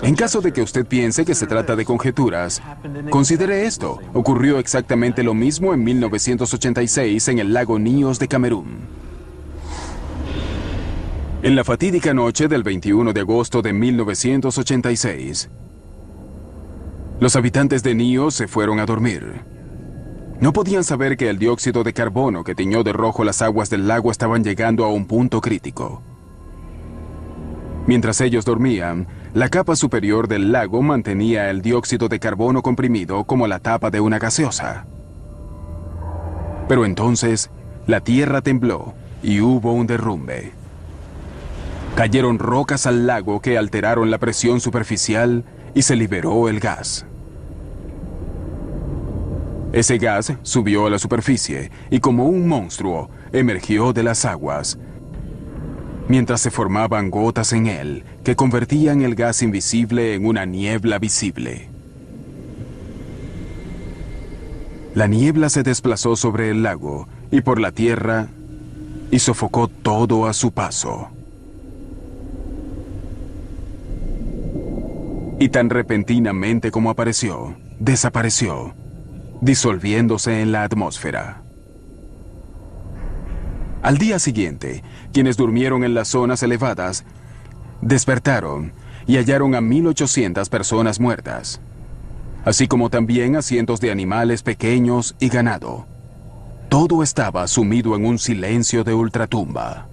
En caso de que usted piense que se trata de conjeturas, considere esto. Ocurrió exactamente lo mismo en 1986 en el lago Níos de Camerún. En la fatídica noche del 21 de agosto de 1986, los habitantes de Níos se fueron a dormir. No podían saber que el dióxido de carbono que tiñó de rojo las aguas del lago estaban llegando a un punto crítico. Mientras ellos dormían, la capa superior del lago mantenía el dióxido de carbono comprimido como la tapa de una gaseosa. Pero entonces, la tierra tembló y hubo un derrumbe. Cayeron rocas al lago que alteraron la presión superficial y se liberó el gas. Ese gas subió a la superficie y como un monstruo emergió de las aguas, mientras se formaban gotas en él que convertían el gas invisible en una niebla visible. La niebla se desplazó sobre el lago y por la tierra y sofocó todo a su paso. Y tan repentinamente como apareció, desapareció, disolviéndose en la atmósfera. Al día siguiente, quienes durmieron en las zonas elevadas despertaron y hallaron a 1.800 personas muertas, así como también a cientos de animales pequeños y ganado. Todo estaba sumido en un silencio de ultratumba.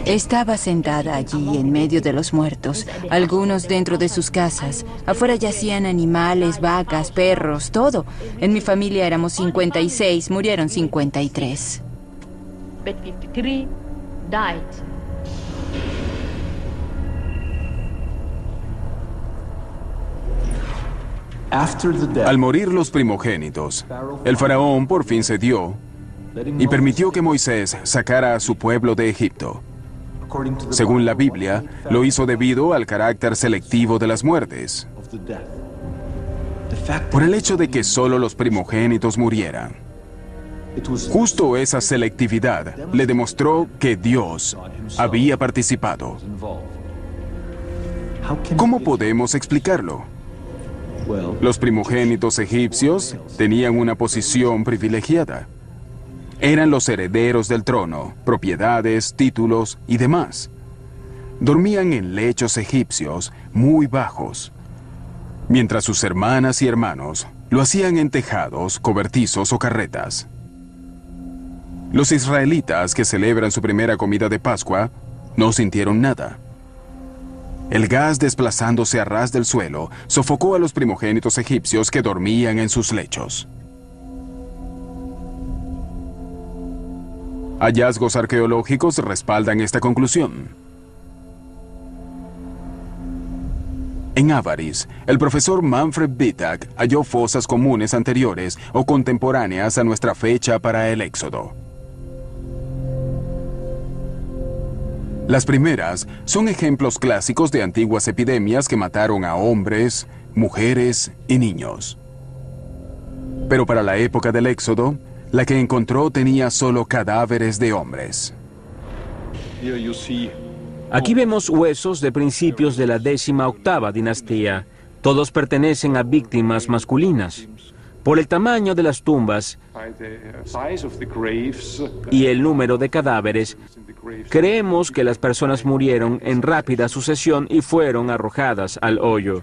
Estaba sentada allí en medio de los muertos, algunos dentro de sus casas. Afuera yacían animales, vacas, perros, todo. En mi familia éramos 56, murieron 53. But 53 died. Al morir los primogénitos, el faraón por fin cedió y permitió que Moisés sacara a su pueblo de Egipto. Según la Biblia, lo hizo debido al carácter selectivo de las muertes, por el hecho de que solo los primogénitos murieran. Justo esa selectividad le demostró que Dios había participado. ¿Cómo podemos explicarlo? Los primogénitos egipcios tenían una posición privilegiada. Eran los herederos del trono, propiedades, títulos y demás. Dormían en lechos egipcios muy bajos, mientras sus hermanas y hermanos lo hacían en tejados, cobertizos o carretas. Los israelitas que celebran su primera comida de Pascua no sintieron nada. El gas desplazándose a ras del suelo sofocó a los primogénitos egipcios que dormían en sus lechos. Hallazgos arqueológicos respaldan esta conclusión. En Avaris, el profesor Manfred Bittak halló fosas comunes anteriores o contemporáneas a nuestra fecha para el Éxodo. Las primeras son ejemplos clásicos de antiguas epidemias que mataron a hombres, mujeres y niños. Pero para la época del Éxodo, la que encontró tenía solo cadáveres de hombres. Aquí vemos huesos de principios de la 18ª dinastía. Todos pertenecen a víctimas masculinas. Por el tamaño de las tumbas y el número de cadáveres, creemos que las personas murieron en rápida sucesión y fueron arrojadas al hoyo.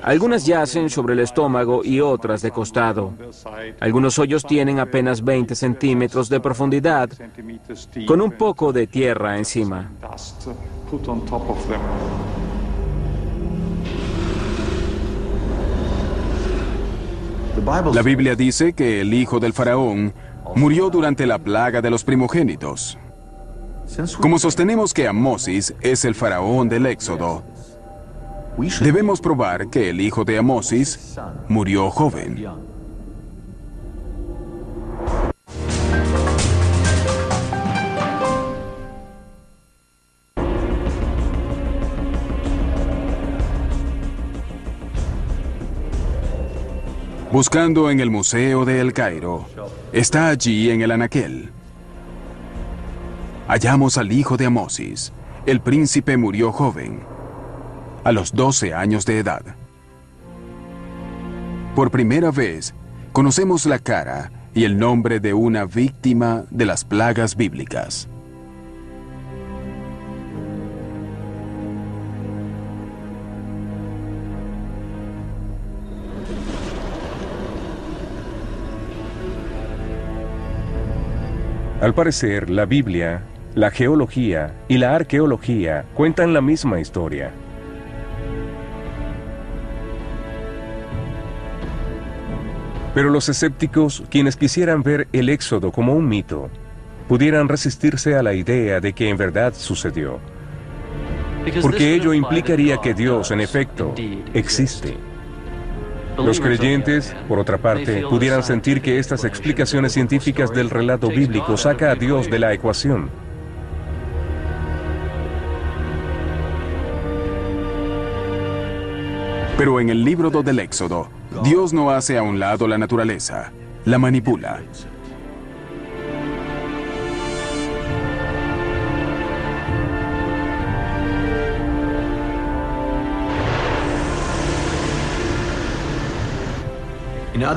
Algunas yacen sobre el estómago y otras de costado. Algunos hoyos tienen apenas 20 centímetros de profundidad, con un poco de tierra encima. La Biblia dice que el hijo del faraón murió durante la plaga de los primogénitos. Como sostenemos que Amosis es el faraón del Éxodo, debemos probar que el hijo de Amosis murió joven. Buscando en el Museo de El Cairo, está allí en el anaquel. Hallamos al hijo de Amosis. El príncipe murió joven, a los 12 años de edad. Por primera vez, conocemos la cara y el nombre de una víctima de las plagas bíblicas. Al parecer, la Biblia, la geología y la arqueología cuentan la misma historia. Pero los escépticos, quienes quisieran ver el Éxodo como un mito, pudieran resistirse a la idea de que en verdad sucedió. Porque ello implicaría que Dios, en efecto, existe. Los creyentes, por otra parte, pudieran sentir que estas explicaciones científicas del relato bíblico saca a Dios de la ecuación. Pero en el libro del Éxodo, Dios no hace a un lado la naturaleza, la manipula.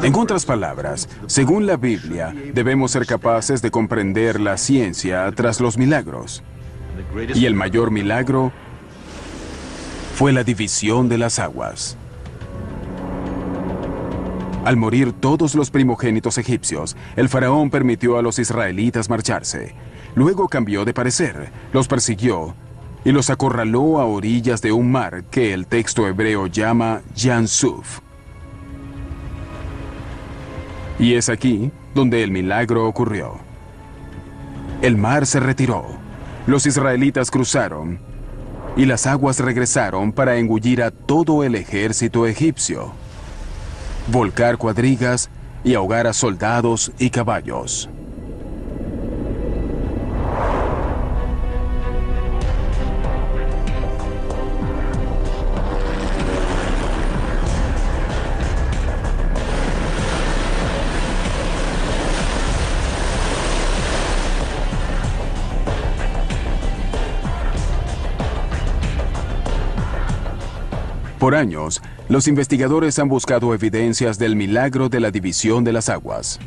En otras palabras, según la Biblia, debemos ser capaces de comprender la ciencia tras los milagros. Y el mayor milagro fue la división de las aguas. Al morir todos los primogénitos egipcios, el faraón permitió a los israelitas marcharse. Luego cambió de parecer, los persiguió y los acorraló a orillas de un mar que el texto hebreo llama Yam Suf. Y es aquí donde el milagro ocurrió. El mar se retiró, los israelitas cruzaron y las aguas regresaron para engullir a todo el ejército egipcio, volcar cuadrigas y ahogar a soldados y caballos. Por años, los investigadores han buscado evidencias del milagro de la división de las aguas.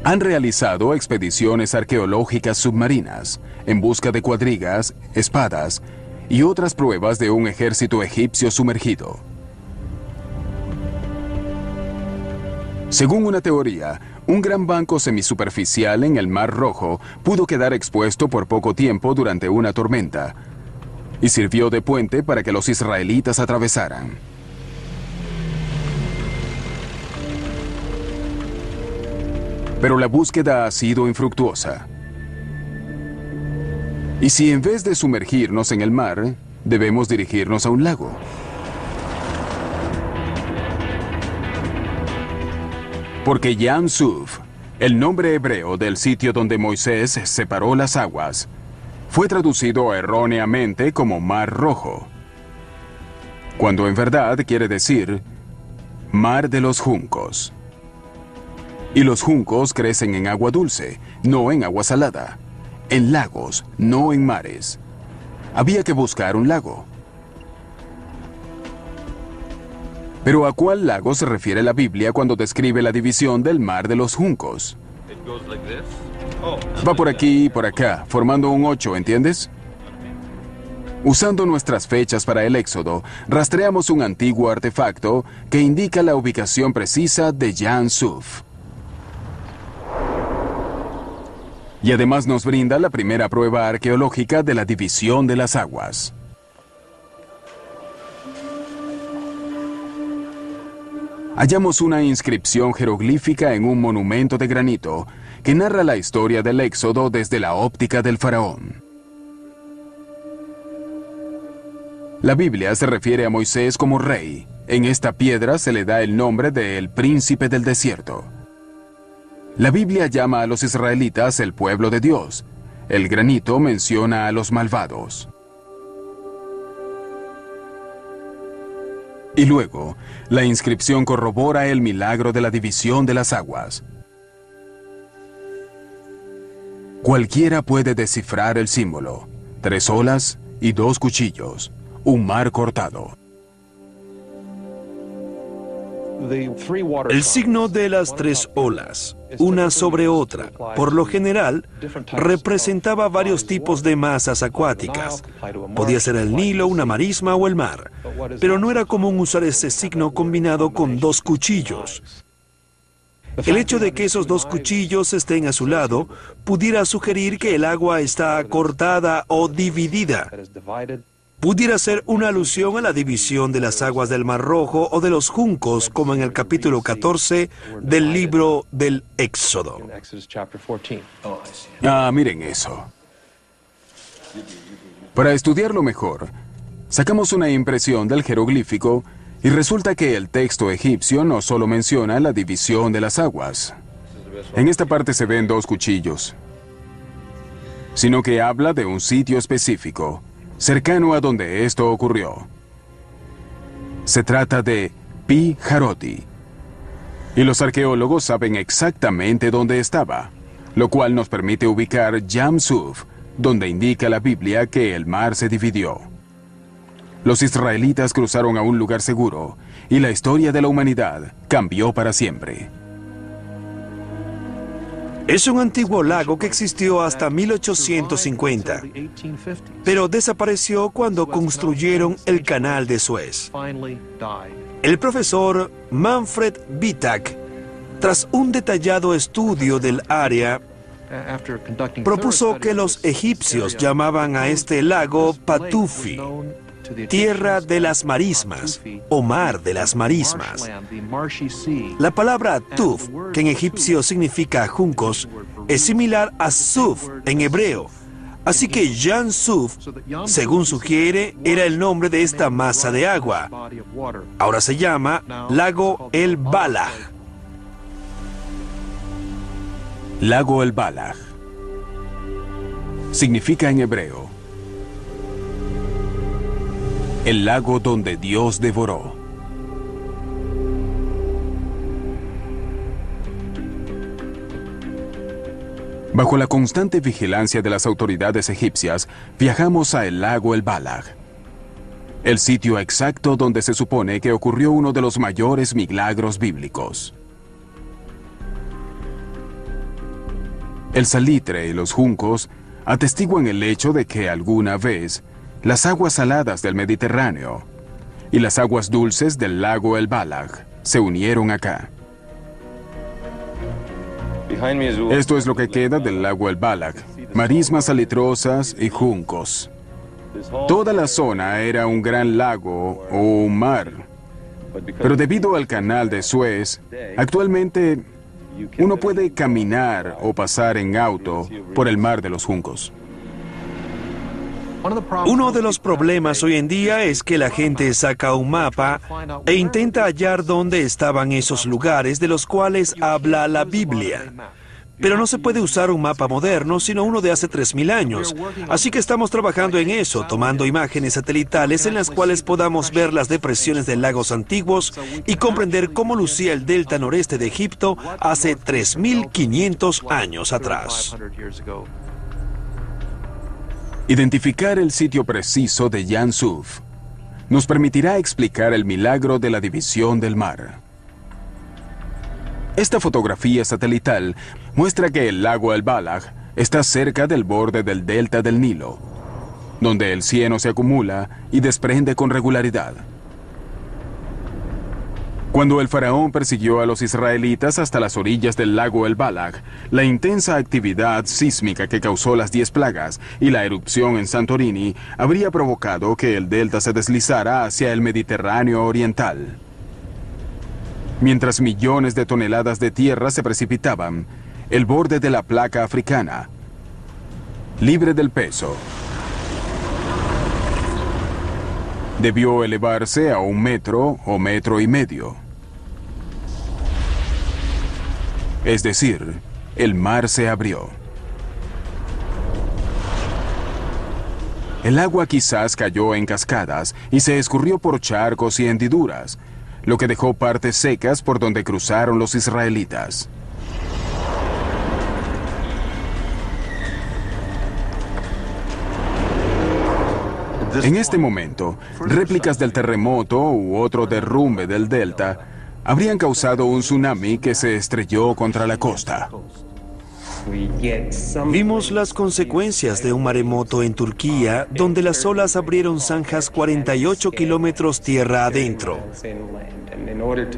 Han realizado expediciones arqueológicas submarinas en busca de cuadrigas, espadas y otras pruebas de un ejército egipcio sumergido. Según una teoría, un gran banco semisuperficial en el Mar Rojo pudo quedar expuesto por poco tiempo durante una tormenta y sirvió de puente para que los israelitas atravesaran. Pero la búsqueda ha sido infructuosa. ¿Y si en vez de sumergirnos en el mar, debemos dirigirnos a un lago? Porque Yam Suf, el nombre hebreo del sitio donde Moisés separó las aguas, fue traducido erróneamente como Mar Rojo, cuando en verdad quiere decir Mar de los Juncos. Y los juncos crecen en agua dulce, no en agua salada, en lagos, no en mares. Había que buscar un lago. Pero ¿a cuál lago se refiere la Biblia cuando describe la división del Mar de los Juncos? Va por aquí y por acá, formando un 8, ¿entiendes? Usando nuestras fechas para el Éxodo, rastreamos un antiguo artefacto que indica la ubicación precisa de Yam Suf. Y además nos brinda la primera prueba arqueológica de la división de las aguas. Hallamos una inscripción jeroglífica en un monumento de granito que narra la historia del Éxodo desde la óptica del faraón. La Biblia se refiere a Moisés como rey. En esta piedra se le da el nombre de el príncipe del desierto. La Biblia llama a los israelitas el pueblo de Dios. El granito menciona a los malvados. Y luego, la inscripción corrobora el milagro de la división de las aguas. Cualquiera puede descifrar el símbolo: 3 olas y 2 cuchillos, un mar cortado. El signo de las 3 olas, una sobre otra, por lo general, representaba varios tipos de masas acuáticas. Podía ser el Nilo, una marisma o el mar, pero no era común usar ese signo combinado con 2 cuchillos. El hecho de que esos 2 cuchillos estén a su lado pudiera sugerir que el agua está cortada o dividida. Pudiera ser una alusión a la división de las aguas del Mar Rojo o de los juncos, como en el capítulo 14 del libro del Éxodo. Miren eso. Para estudiarlo mejor, sacamos una impresión del jeroglífico y resulta que el texto egipcio no solo menciona la división de las aguas. En esta parte se ven 2 cuchillos, sino que habla de un sitio específico, cercano a donde esto ocurrió. Se trata de Pi Hahiroth, y los arqueólogos saben exactamente dónde estaba, lo cual nos permite ubicar Yam Suf, donde indica la Biblia que el mar se dividió. Los israelitas cruzaron a un lugar seguro, y la historia de la humanidad cambió para siempre. Es un antiguo lago que existió hasta 1850, pero desapareció cuando construyeron el Canal de Suez. El profesor Manfred Bittak, tras un detallado estudio del área, propuso que los egipcios llamaban a este lago Patufi, tierra de las marismas o mar de las marismas. La palabra tuf, que en egipcio significa juncos, es similar a suf en hebreo. Así que Yam Suf, según sugiere, era el nombre de esta masa de agua. Ahora se llama Lago El Balaj. Lago El Balaj significa en hebreo el lago donde Dios devoró. Bajo la constante vigilancia de las autoridades egipcias, viajamos a el lago El Balaj, el sitio exacto donde se supone que ocurrió uno de los mayores milagros bíblicos. El salitre y los juncos atestiguan el hecho de que alguna vez las aguas saladas del Mediterráneo y las aguas dulces del lago El Balaj se unieron acá. Esto es lo que queda del lago El Balaj: marismas salitrosas y juncos. Toda la zona era un gran lago o un mar, pero debido al canal de Suez, actualmente uno puede caminar o pasar en auto por el mar de los juncos. Uno de los problemas hoy en día es que la gente saca un mapa e intenta hallar dónde estaban esos lugares de los cuales habla la Biblia. Pero no se puede usar un mapa moderno, sino uno de hace 3000 años. Así que estamos trabajando en eso, tomando imágenes satelitales en las cuales podamos ver las depresiones de lagos antiguos y comprender cómo lucía el delta noreste de Egipto hace 3500 años atrás. Identificar el sitio preciso de Yam Suf nos permitirá explicar el milagro de la división del mar. Esta fotografía satelital muestra que el lago El Balaj está cerca del borde del delta del Nilo, donde el cieno se acumula y desprende con regularidad. Cuando el faraón persiguió a los israelitas hasta las orillas del lago El Balaj, la intensa actividad sísmica que causó las 10 plagas y la erupción en Santorini habría provocado que el delta se deslizara hacia el Mediterráneo oriental. Mientras millones de toneladas de tierra se precipitaban, el borde de la placa africana, libre del peso, debió elevarse a 1 metro o 1,5 metros. Es decir, el mar se abrió. El agua quizás cayó en cascadas y se escurrió por charcos y hendiduras, lo que dejó partes secas por donde cruzaron los israelitas. En este momento, réplicas del terremoto u otro derrumbe del delta habrían causado un tsunami que se estrelló contra la costa. Vimos las consecuencias de un maremoto en Turquía, donde las olas abrieron zanjas 48 kilómetros tierra adentro.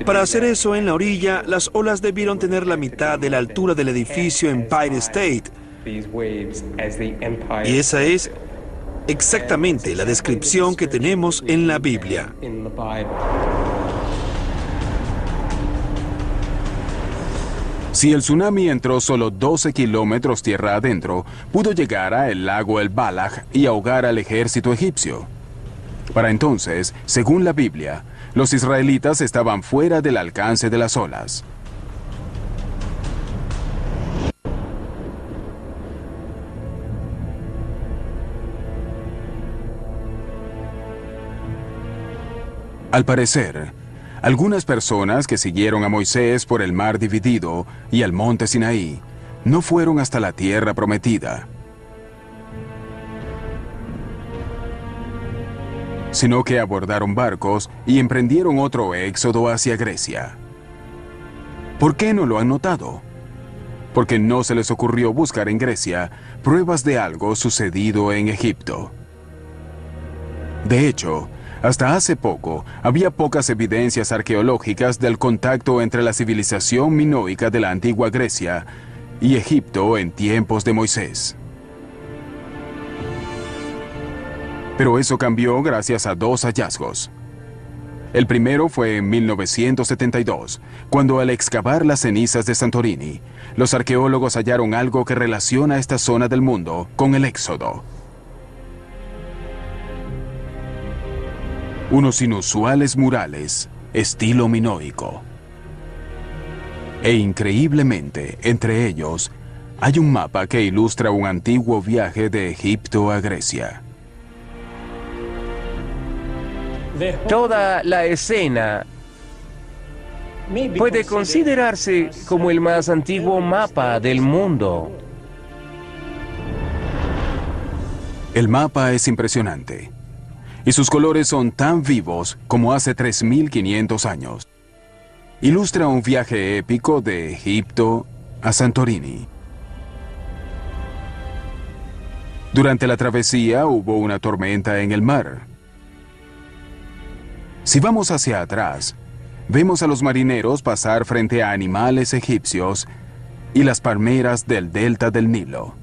Para hacer eso en la orilla, las olas debieron tener la mitad de la altura del edificio Empire State. Y esa es exactamente la descripción que tenemos en la Biblia. Si el tsunami entró solo 12 kilómetros tierra adentro, pudo llegar a el lago El Balaj y ahogar al ejército egipcio. Para entonces, según la Biblia, los israelitas estaban fuera del alcance de las olas. Al parecer, algunas personas que siguieron a Moisés por el mar dividido y al monte Sinaí no fueron hasta la tierra prometida, sino que abordaron barcos y emprendieron otro éxodo hacia Grecia. ¿Por qué no lo han notado? Porque no se les ocurrió buscar en Grecia pruebas de algo sucedido en Egipto. De hecho, hasta hace poco, había pocas evidencias arqueológicas del contacto entre la civilización minoica de la antigua Grecia y Egipto en tiempos de Moisés. Pero eso cambió gracias a dos hallazgos. El primero fue en 1972, cuando al excavar las cenizas de Santorini, los arqueólogos hallaron algo que relaciona esta zona del mundo con el Éxodo. Unos inusuales murales, estilo minoico. E increíblemente, entre ellos, hay un mapa que ilustra un antiguo viaje de Egipto a Grecia. Toda la escena puede considerarse como el más antiguo mapa del mundo. El mapa es impresionante, y sus colores son tan vivos como hace 3.500 años. Ilustra un viaje épico de Egipto a Santorini. Durante la travesía hubo una tormenta en el mar. Si vamos hacia atrás, vemos a los marineros pasar frente a animales egipcios y las palmeras del delta del Nilo.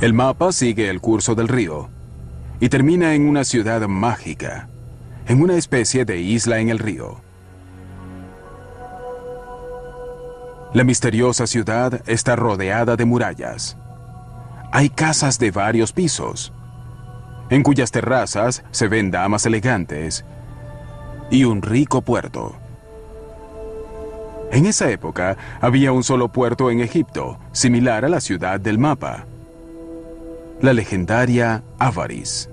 El mapa sigue el curso del río y termina en una ciudad mágica, en una especie de isla en el río. La misteriosa ciudad está rodeada de murallas. Hay casas de varios pisos, en cuyas terrazas se ven damas elegantes y un rico puerto. En esa época había un solo puerto en Egipto, similar a la ciudad del mapa, la legendaria Avaris.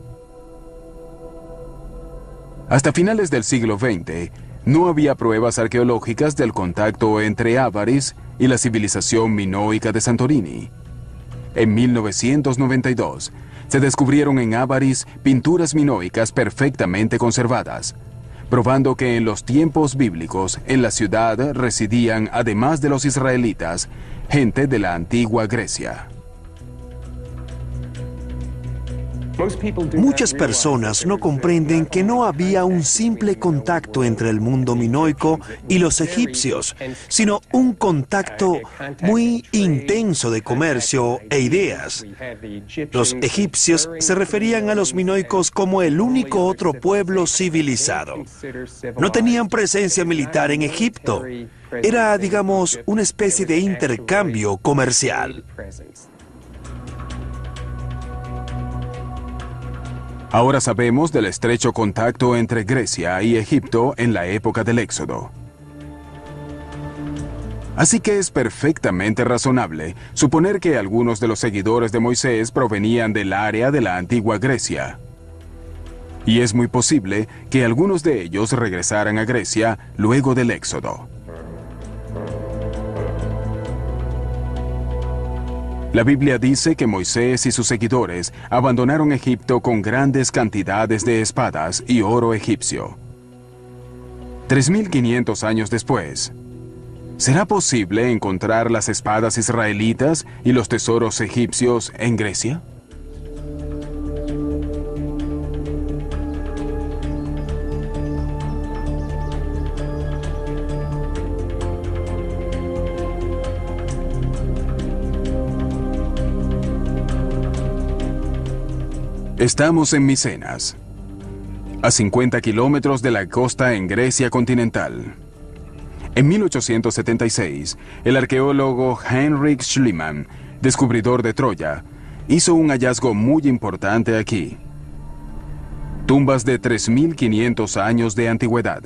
Hasta finales del siglo XX, no había pruebas arqueológicas del contacto entre Avaris y la civilización minoica de Santorini. En 1992, se descubrieron en Avaris pinturas minoicas perfectamente conservadas, probando que en los tiempos bíblicos en la ciudad residían, además de los israelitas, gente de la antigua Grecia. Muchas personas no comprenden que no había un simple contacto entre el mundo minoico y los egipcios, sino un contacto muy intenso de comercio e ideas. Los egipcios se referían a los minoicos como el único otro pueblo civilizado. No tenían presencia militar en Egipto. Era, digamos, una especie de intercambio comercial. Ahora sabemos del estrecho contacto entre Grecia y Egipto en la época del Éxodo. Así que es perfectamente razonable suponer que algunos de los seguidores de Moisés provenían del área de la antigua Grecia. Y es muy posible que algunos de ellos regresaran a Grecia luego del Éxodo. La Biblia dice que Moisés y sus seguidores abandonaron Egipto con grandes cantidades de espadas y oro egipcio. 3.500 años después, ¿será posible encontrar las espadas israelitas y los tesoros egipcios en Grecia? Estamos en Micenas, a 50 kilómetros de la costa en Grecia continental. En 1876, el arqueólogo Heinrich Schliemann, descubridor de Troya, hizo un hallazgo muy importante aquí. Tumbas de 3.500 años de antigüedad.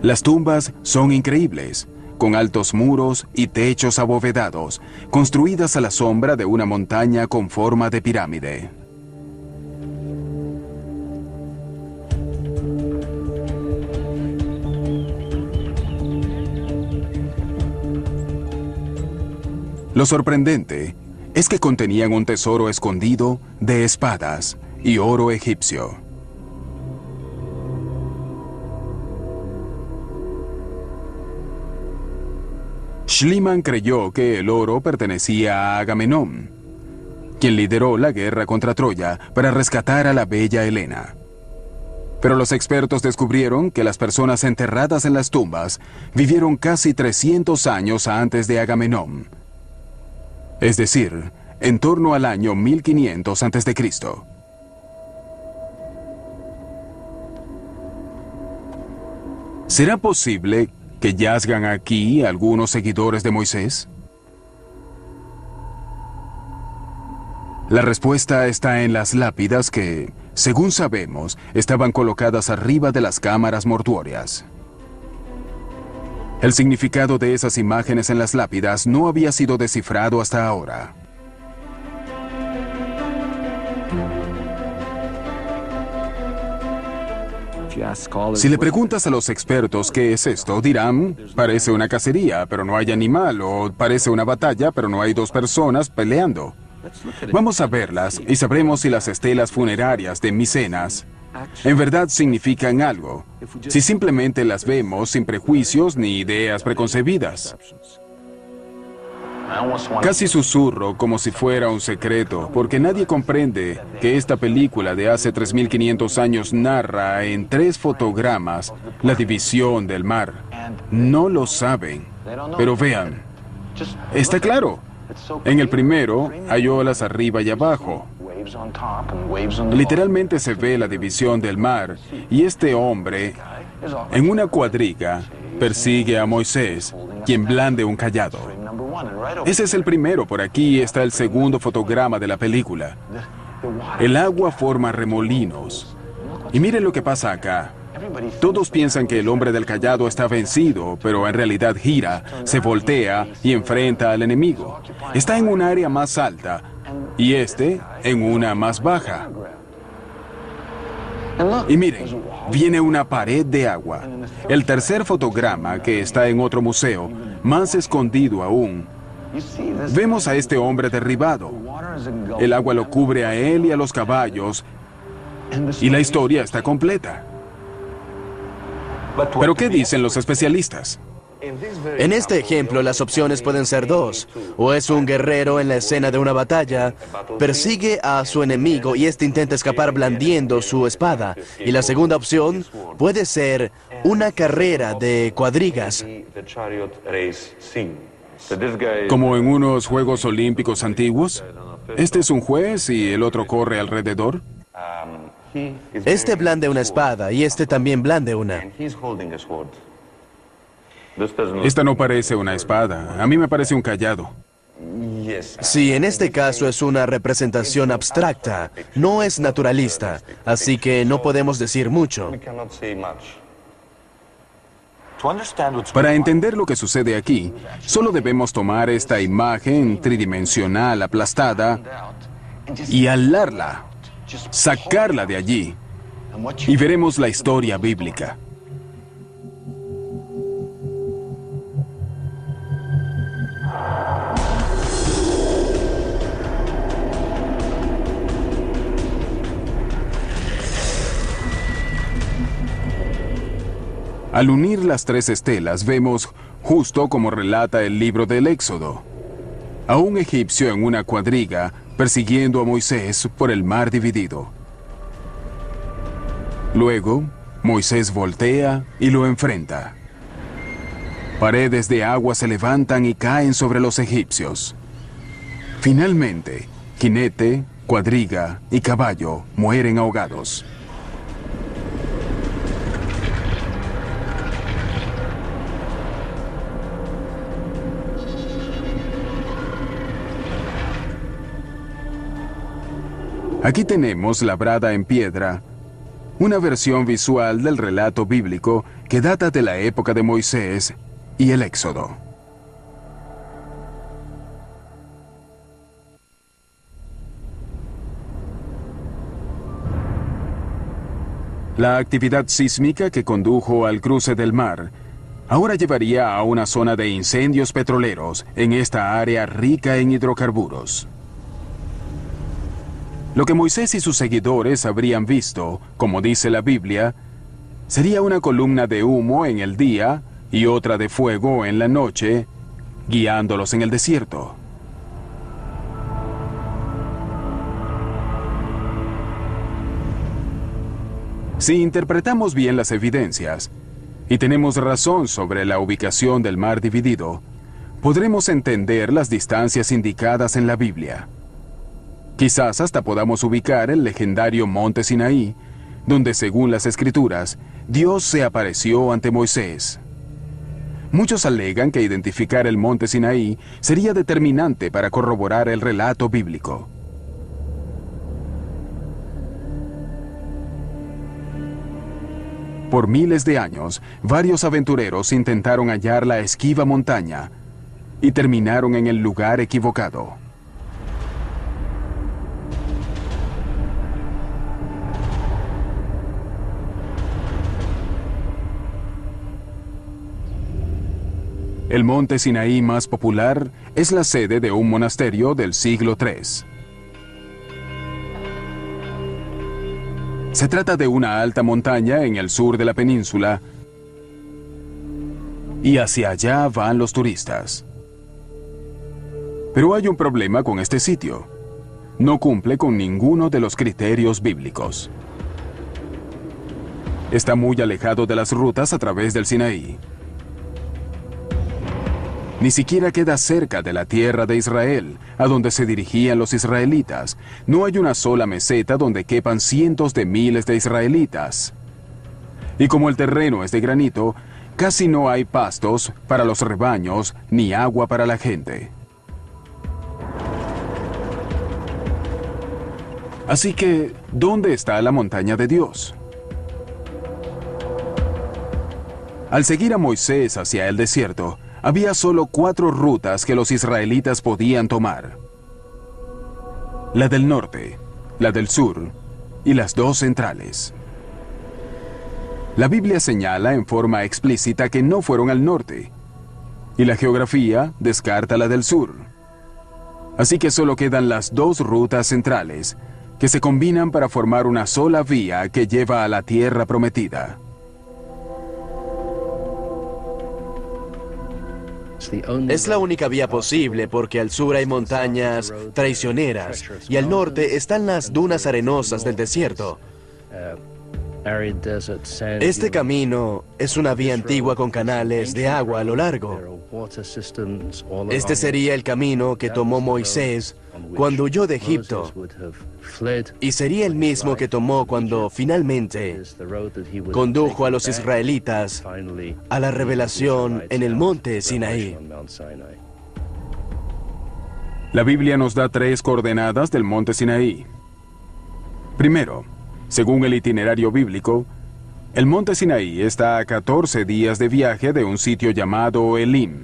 Las tumbas son increíbles, con altos muros y techos abovedados, construidas a la sombra de una montaña con forma de pirámide. Lo sorprendente es que contenían un tesoro escondido de espadas y oro egipcio. Schliemann creyó que el oro pertenecía a Agamenón, quien lideró la guerra contra Troya para rescatar a la bella Helena. Pero los expertos descubrieron que las personas enterradas en las tumbas vivieron casi 300 años antes de Agamenón, es decir, en torno al año 1500 a.C. ¿Será posible que yazgan aquí algunos seguidores de Moisés? La respuesta está en las lápidas que, según sabemos, estaban colocadas arriba de las cámaras mortuorias. El significado de esas imágenes en las lápidas no había sido descifrado hasta ahora. Si le preguntas a los expertos qué es esto, dirán, parece una cacería, pero no hay animal, o parece una batalla, pero no hay dos personas peleando. Vamos a verlas y sabremos si las estelas funerarias de Micenas en verdad significan algo, si simplemente las vemos sin prejuicios ni ideas preconcebidas. Casi susurro como si fuera un secreto, porque nadie comprende que esta película de hace 3.500 años narra en 3 fotogramas la división del mar. No lo saben, pero vean, está claro. En el primero hay olas arriba y abajo. Literalmente se ve la división del mar, y este hombre, en una cuadriga, persigue a Moisés, quien blande un cayado. Ese es el primero. Por aquí está el segundo fotograma de la película. El agua forma remolinos. Y miren lo que pasa acá. Todos piensan que el hombre del cayado está vencido, pero en realidad gira, se voltea y enfrenta al enemigo. Está en un área más alta y este en una más baja. Y miren, viene una pared de agua. El tercer fotograma, que está en otro museo, más escondido aún, vemos a este hombre derribado. El agua lo cubre a él y a los caballos, y la historia está completa. ¿Pero qué dicen los especialistas? En este ejemplo, las opciones pueden ser 2. O es un guerrero en la escena de una batalla, persigue a su enemigo y este intenta escapar blandiendo su espada. Y la segunda opción puede ser una carrera de cuadrigas. Como en unos Juegos Olímpicos antiguos. Este es un juez y el otro corre alrededor. Este blande una espada y este también blande una. Esta no parece una espada. A mí me parece un cayado. Sí, en este caso es una representación abstracta, no es naturalista, así que no podemos decir mucho. Para entender lo que sucede aquí, solo debemos tomar esta imagen tridimensional aplastada y alarla, sacarla de allí, y veremos la historia bíblica. Al unir las tres estelas vemos, justo como relata el libro del Éxodo, a un egipcio en una cuadriga persiguiendo a Moisés por el mar dividido. Luego, Moisés voltea y lo enfrenta. Paredes de agua se levantan y caen sobre los egipcios. Finalmente, jinete, cuadriga y caballo mueren ahogados. Aquí tenemos labrada en piedra una versión visual del relato bíblico que data de la época de Moisés y el Éxodo. La actividad sísmica que condujo al cruce del mar ahora llevaría a una zona de incendios petroleros en esta área rica en hidrocarburos. Lo que Moisés y sus seguidores habrían visto, como dice la Biblia, sería una columna de humo en el día y otra de fuego en la noche, guiándolos en el desierto. Si interpretamos bien las evidencias y tenemos razón sobre la ubicación del mar dividido, podremos entender las distancias indicadas en la Biblia. Quizás hasta podamos ubicar el legendario Monte Sinaí, donde según las Escrituras, Dios se apareció ante Moisés. Muchos alegan que identificar el Monte Sinaí sería determinante para corroborar el relato bíblico. Por miles de años, varios aventureros intentaron hallar la esquiva montaña y terminaron en el lugar equivocado. El monte Sinaí más popular es la sede de un monasterio del siglo III. Se trata de una alta montaña en el sur de la península y hacia allá van los turistas. Pero hay un problema con este sitio. No cumple con ninguno de los criterios bíblicos. Está muy alejado de las rutas a través del Sinaí. Ni siquiera queda cerca de la tierra de Israel, a donde se dirigían los israelitas. No hay una sola meseta donde quepan cientos de miles de israelitas. Y como el terreno es de granito, casi no hay pastos para los rebaños ni agua para la gente. Así que, ¿dónde está la montaña de Dios? Al seguir a Moisés hacia el desierto, había solo 4 rutas que los israelitas podían tomar. La del norte, la del sur y las 2 centrales. La Biblia señala en forma explícita que no fueron al norte, y la geografía descarta la del sur. Así que solo quedan las 2 rutas centrales, que se combinan para formar una sola vía que lleva a la tierra prometida. Es la única vía posible porque al sur hay montañas traicioneras y al norte están las dunas arenosas del desierto. Este camino es una vía antigua con canales de agua a lo largo. Este sería el camino que tomó Moisés cuando huyó de Egipto y sería el mismo que tomó cuando finalmente condujo a los israelitas a la revelación en el monte Sinaí. La Biblia nos da 3 coordenadas del monte Sinaí. Primero, según el itinerario bíblico, El monte Sinaí está a 14 días de viaje de un sitio llamado Elim,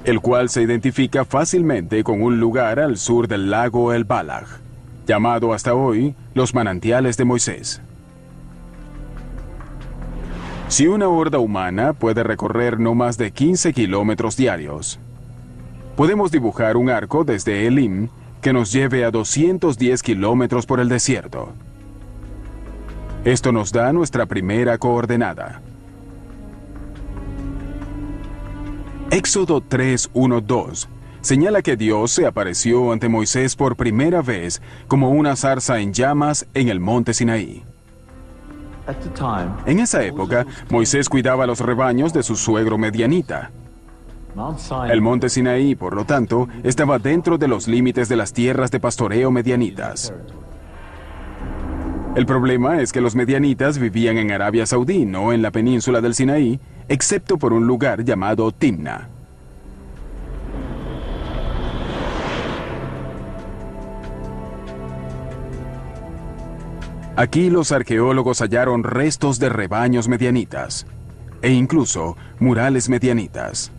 el cual se identifica fácilmente con un lugar al sur del lago El Balaj, llamado hasta hoy los manantiales de Moisés. Si una horda humana puede recorrer no más de 15 kilómetros diarios, podemos dibujar un arco desde Elim que nos lleve a 210 kilómetros por el desierto. Esto nos da nuestra primera coordenada. Éxodo 3:1-2 señala que Dios se apareció ante Moisés por primera vez como una zarza en llamas en el monte Sinaí. En esa época, Moisés cuidaba los rebaños de su suegro medianita. El monte Sinaí, por lo tanto, estaba dentro de los límites de las tierras de pastoreo medianitas. El problema es que los medianitas vivían en Arabia Saudí, no en la península del Sinaí, excepto por un lugar llamado Timna. Aquí los arqueólogos hallaron restos de rebaños medianitas, e incluso murales medianitas.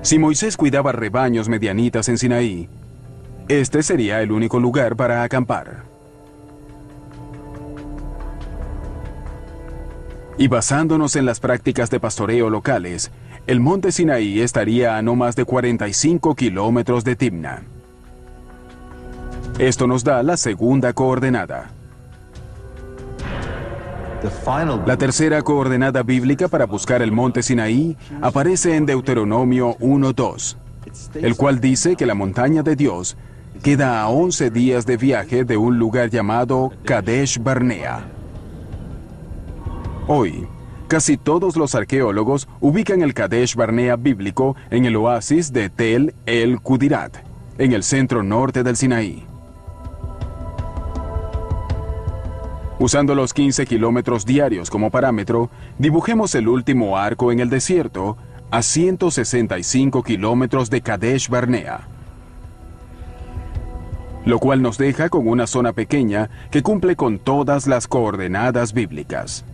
Si Moisés cuidaba rebaños medianitas en Sinaí, este sería el único lugar para acampar. Y basándonos en las prácticas de pastoreo locales, el monte Sinaí estaría a no más de 45 kilómetros de Timna. Esto nos da la segunda coordenada. La tercera coordenada bíblica para buscar el monte Sinaí aparece en Deuteronomio 1:2, el cual dice que la montaña de Dios queda a 11 días de viaje de un lugar llamado Kadesh Barnea. Hoy, casi todos los arqueólogos ubican el Kadesh Barnea bíblico en el oasis de Tel el Kudirat, en el centro norte del Sinaí. Usando los 15 kilómetros diarios como parámetro, dibujemos el último arco en el desierto a 165 kilómetros de Kadesh Barnea, lo cual nos deja con una zona pequeña que cumple con todas las coordenadas bíblicas.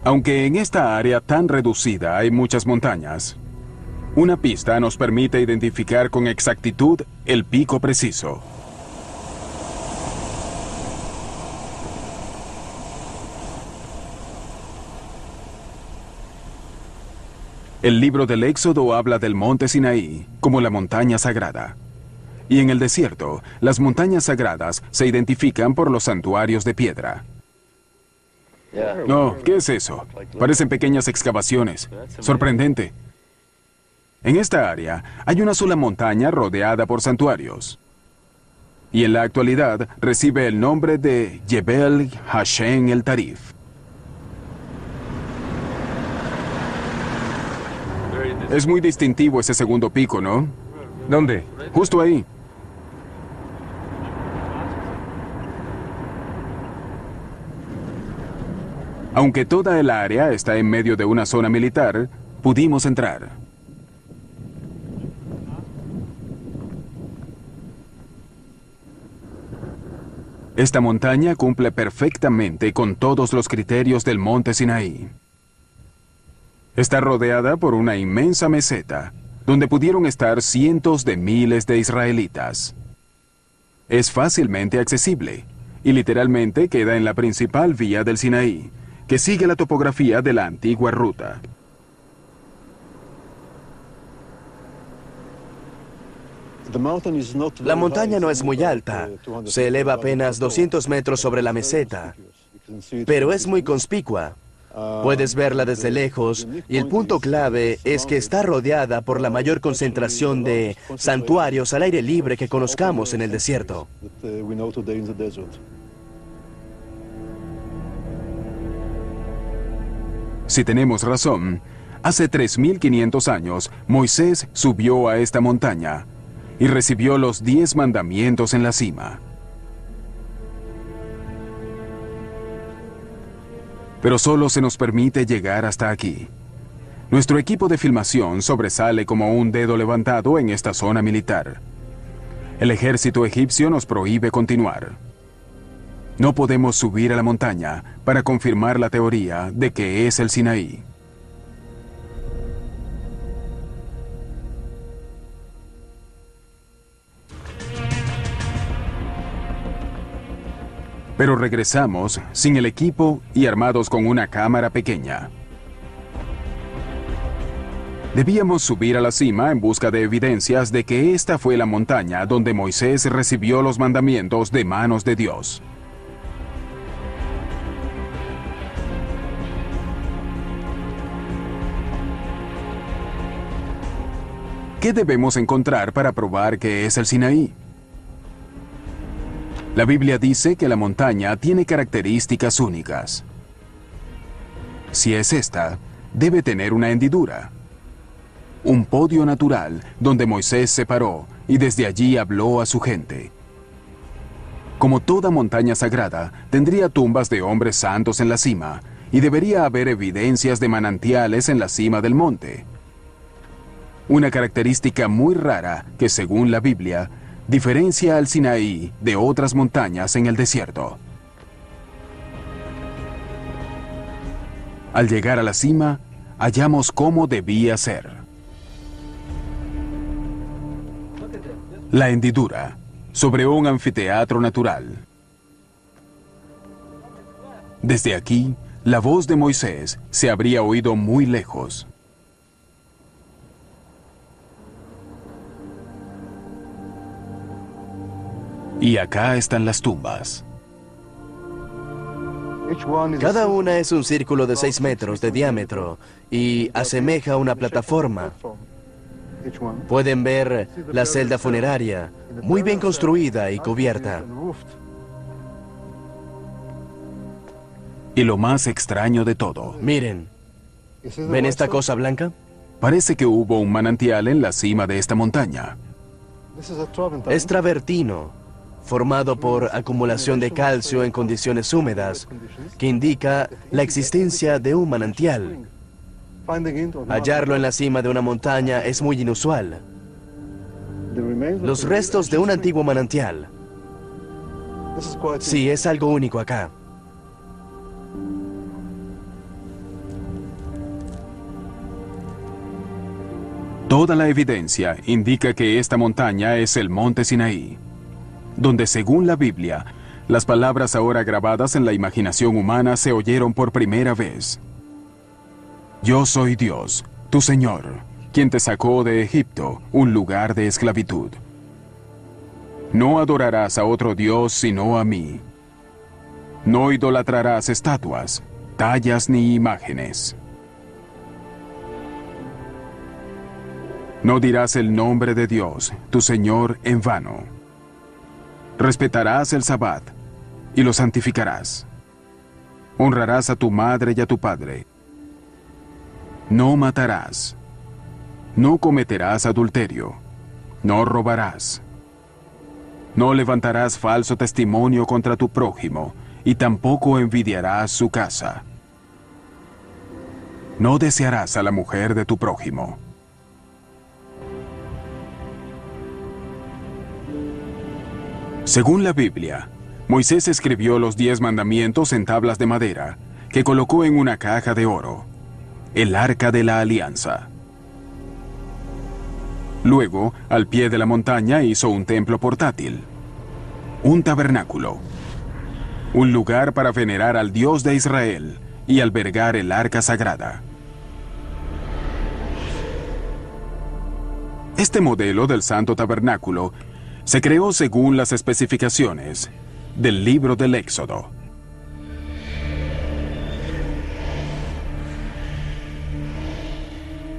Aunque en esta área tan reducida hay muchas montañas, una pista nos permite identificar con exactitud el pico preciso. El libro del Éxodo habla del monte Sinaí como la montaña sagrada. Y en el desierto, las montañas sagradas se identifican por los santuarios de piedra. No, ¿qué es eso? Parecen pequeñas excavaciones. Sorprendente. En esta área hay una sola montaña rodeada por santuarios. Y en la actualidad recibe el nombre de Jebel Hashem el Tarif. Es muy distintivo ese segundo pico, ¿no? ¿Dónde? Justo ahí. Aunque toda el área está en medio de una zona militar, pudimos entrar. Esta montaña cumple perfectamente con todos los criterios del monte Sinaí. Está rodeada por una inmensa meseta, donde pudieron estar cientos de miles de israelitas. Es fácilmente accesible, y literalmente queda en la principal vía del Sinaí, que sigue la topografía de la antigua ruta. La montaña no es muy alta, se eleva apenas 200 metros sobre la meseta, pero es muy conspicua. Puedes verla desde lejos y el punto clave es que está rodeada por la mayor concentración de santuarios al aire libre que conozcamos en el desierto. Si tenemos razón, hace 3.500 años Moisés subió a esta montaña y recibió los 10 mandamientos en la cima. Pero solo se nos permite llegar hasta aquí. Nuestro equipo de filmación sobresale como un dedo levantado en esta zona militar. El ejército egipcio nos prohíbe continuar. No podemos subir a la montaña para confirmar la teoría de que es el Sinaí. Pero regresamos sin el equipo y armados con una cámara pequeña. Debíamos subir a la cima en busca de evidencias de que esta fue la montaña donde Moisés recibió los mandamientos de manos de Dios. ¿Qué debemos encontrar para probar que es el Sinaí? La Biblia dice que la montaña tiene características únicas. Si es esta, debe tener una hendidura. Un podio natural donde Moisés se paró y desde allí habló a su gente. Como toda montaña sagrada, tendría tumbas de hombres santos en la cima y debería haber evidencias de manantiales en la cima del monte. Una característica muy rara que, según la Biblia, diferencia al Sinaí de otras montañas en el desierto. Al llegar a la cima, hallamos cómo debía ser. La hendidura, sobre un anfiteatro natural. Desde aquí, la voz de Moisés se habría oído muy lejos. Y acá están las tumbas. Cada una es un círculo de 6 metros de diámetro y asemeja una plataforma. Pueden ver la celda funeraria, muy bien construida y cubierta. Y lo más extraño de todo, Miren, ¿ven esta cosa blanca? parece que hubo un manantial en la cima de esta montaña. Es travertino, formado por acumulación de calcio en condiciones húmedas, que indica la existencia de un manantial. Hallarlo en la cima de una montaña es muy inusual. Los restos de un antiguo manantial. Sí, es algo único acá. Toda la evidencia indica que esta montaña es el monte Sinaí, donde según la Biblia, las palabras ahora grabadas en la imaginación humana se oyeron por primera vez. Yo soy Dios, tu Señor, quien te sacó de Egipto, un lugar de esclavitud. No adorarás a otro Dios sino a mí. No idolatrarás estatuas, tallas ni imágenes. No dirás el nombre de Dios, tu Señor, en vano. Respetarás el Sabbat y lo santificarás. Honrarás a tu madre y a tu padre. No matarás. No cometerás adulterio. No robarás. No levantarás falso testimonio contra tu prójimo y tampoco envidiarás su casa. No desearás a la mujer de tu prójimo. Según la Biblia, Moisés escribió los 10 mandamientos en tablas de madera, que colocó en una caja de oro, el Arca de la Alianza. Luego, al pie de la montaña hizo un templo portátil, un tabernáculo, un lugar para venerar al Dios de Israel y albergar el Arca Sagrada. Este modelo del Santo Tabernáculo se creó según las especificaciones del libro del Éxodo.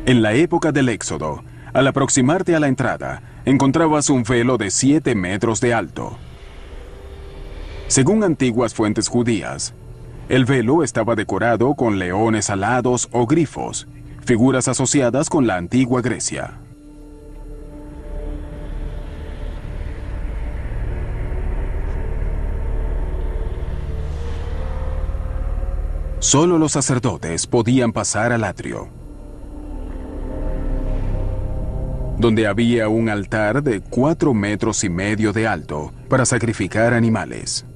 En la época del Éxodo, al aproximarte a la entrada, encontrabas un velo de 7 metros de alto. Según antiguas fuentes judías, el velo estaba decorado con leones alados o grifos, figuras asociadas con la antigua Grecia. Solo los sacerdotes podían pasar al atrio. donde había un altar de 4,5 metros de alto para sacrificar animales.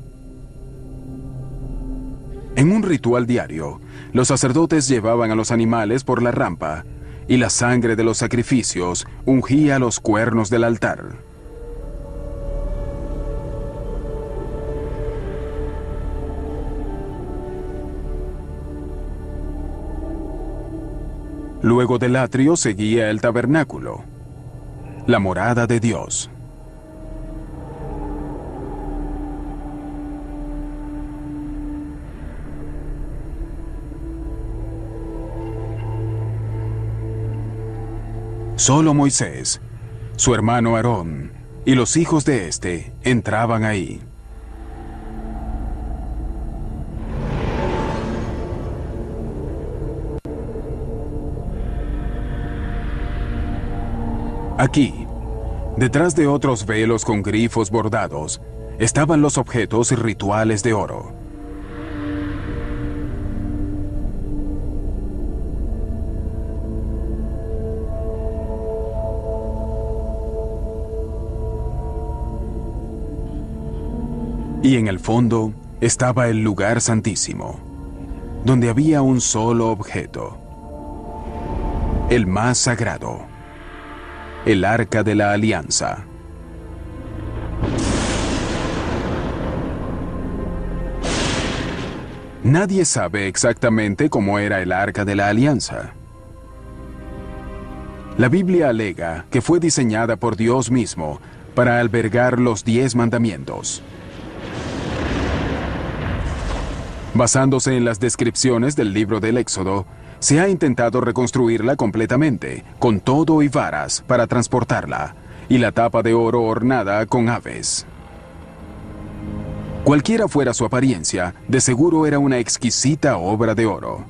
En un ritual diario, los sacerdotes llevaban a los animales por la rampa y la sangre de los sacrificios ungía los cuernos del altar. Luego del atrio seguía el tabernáculo, la morada de Dios. Solo Moisés, su hermano Aarón y los hijos de éste entraban ahí. Aquí, detrás de otros velos con grifos bordados, estaban los objetos rituales de oro. Y en el fondo estaba el lugar santísimo, donde había un solo objeto, el más sagrado, el Arca de la Alianza. Nadie sabe exactamente cómo era el Arca de la Alianza. La Biblia alega que fue diseñada por Dios mismo para albergar los 10 mandamientos. Basándose en las descripciones del libro del Éxodo, se ha intentado reconstruirla completamente, con todo y varas para transportarla, y la tapa de oro ornada con aves. Cualquiera fuera su apariencia, de seguro era una exquisita obra de oro.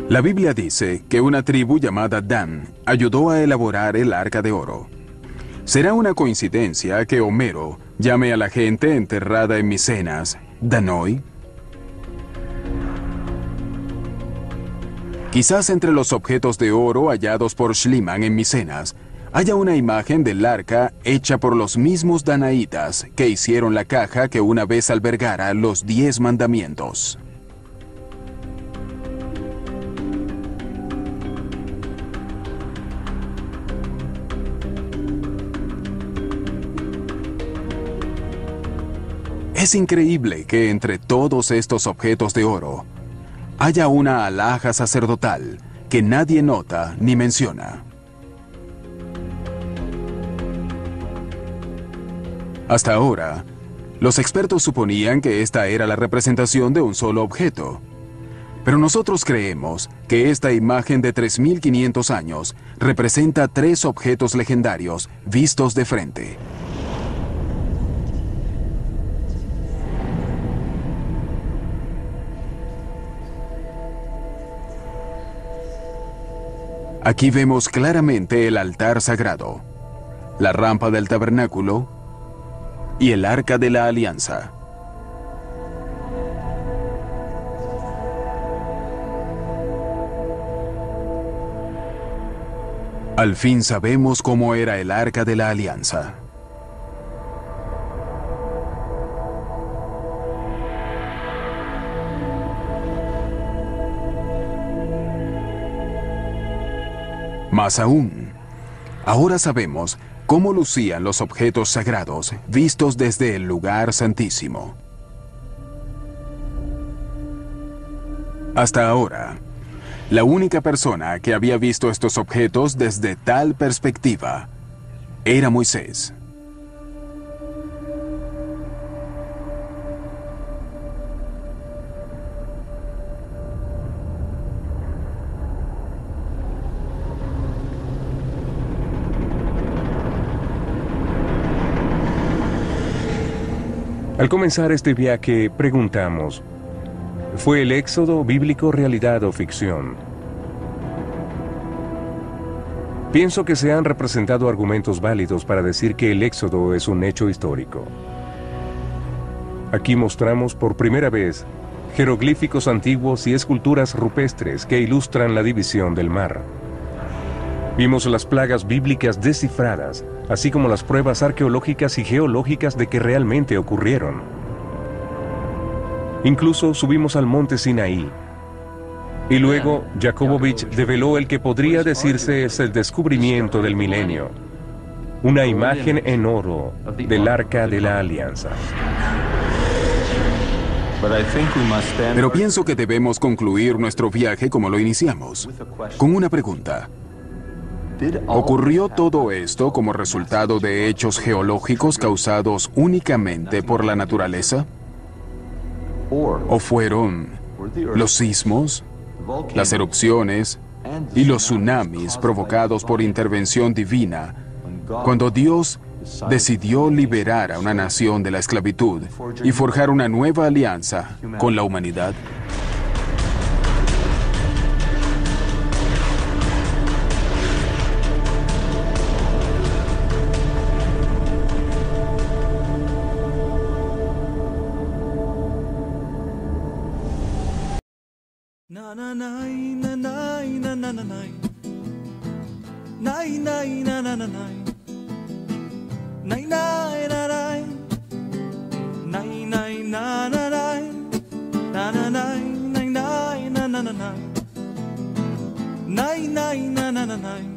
La Biblia dice que una tribu llamada Dan ayudó a elaborar el Arca de Oro. ¿Será una coincidencia que Homero llame a la gente enterrada en Micenas Danoi? Quizás entre los objetos de oro hallados por Schliemann en Micenas haya una imagen del arca hecha por los mismos danaitas que hicieron la caja que una vez albergara los 10 mandamientos. Es increíble que entre todos estos objetos de oro haya una alhaja sacerdotal que nadie nota ni menciona. Hasta ahora, los expertos suponían que esta era la representación de un solo objeto. Pero nosotros creemos que esta imagen de 3.500 años representa 3 objetos legendarios vistos de frente. Aquí vemos claramente el altar sagrado, la rampa del tabernáculo y el Arca de la Alianza. Al fin sabemos cómo era el Arca de la Alianza. Más aún, ahora sabemos cómo lucían los objetos sagrados vistos desde el lugar santísimo. Hasta ahora, la única persona que había visto estos objetos desde tal perspectiva era Moisés. Al comenzar este viaje, preguntamos, ¿fue el éxodo bíblico realidad o ficción? Pienso que se han representado argumentos válidos para decir que el éxodo es un hecho histórico. Aquí mostramos por primera vez jeroglíficos antiguos y esculturas rupestres que ilustran la división del mar. Vimos las plagas bíblicas descifradas, así como las pruebas arqueológicas y geológicas de que realmente ocurrieron. Incluso subimos al monte Sinaí. Y luego, Jakobovich develó el que podría decirse es el descubrimiento del milenio. Una imagen en oro del Arca de la Alianza. Pero pienso que debemos concluir nuestro viaje como lo iniciamos, con una pregunta. ¿Ocurrió todo esto como resultado de hechos geológicos causados únicamente por la naturaleza? ¿O fueron los sismos, las erupciones y los tsunamis provocados por intervención divina, cuando Dios decidió liberar a una nación de la esclavitud y forjar una nueva alianza con la humanidad? Na na na na na na na na na na na na na na na. Nay nay na nay, nay nay na na nay, na na nay nay nay na na na nay, nay nay na na na nay.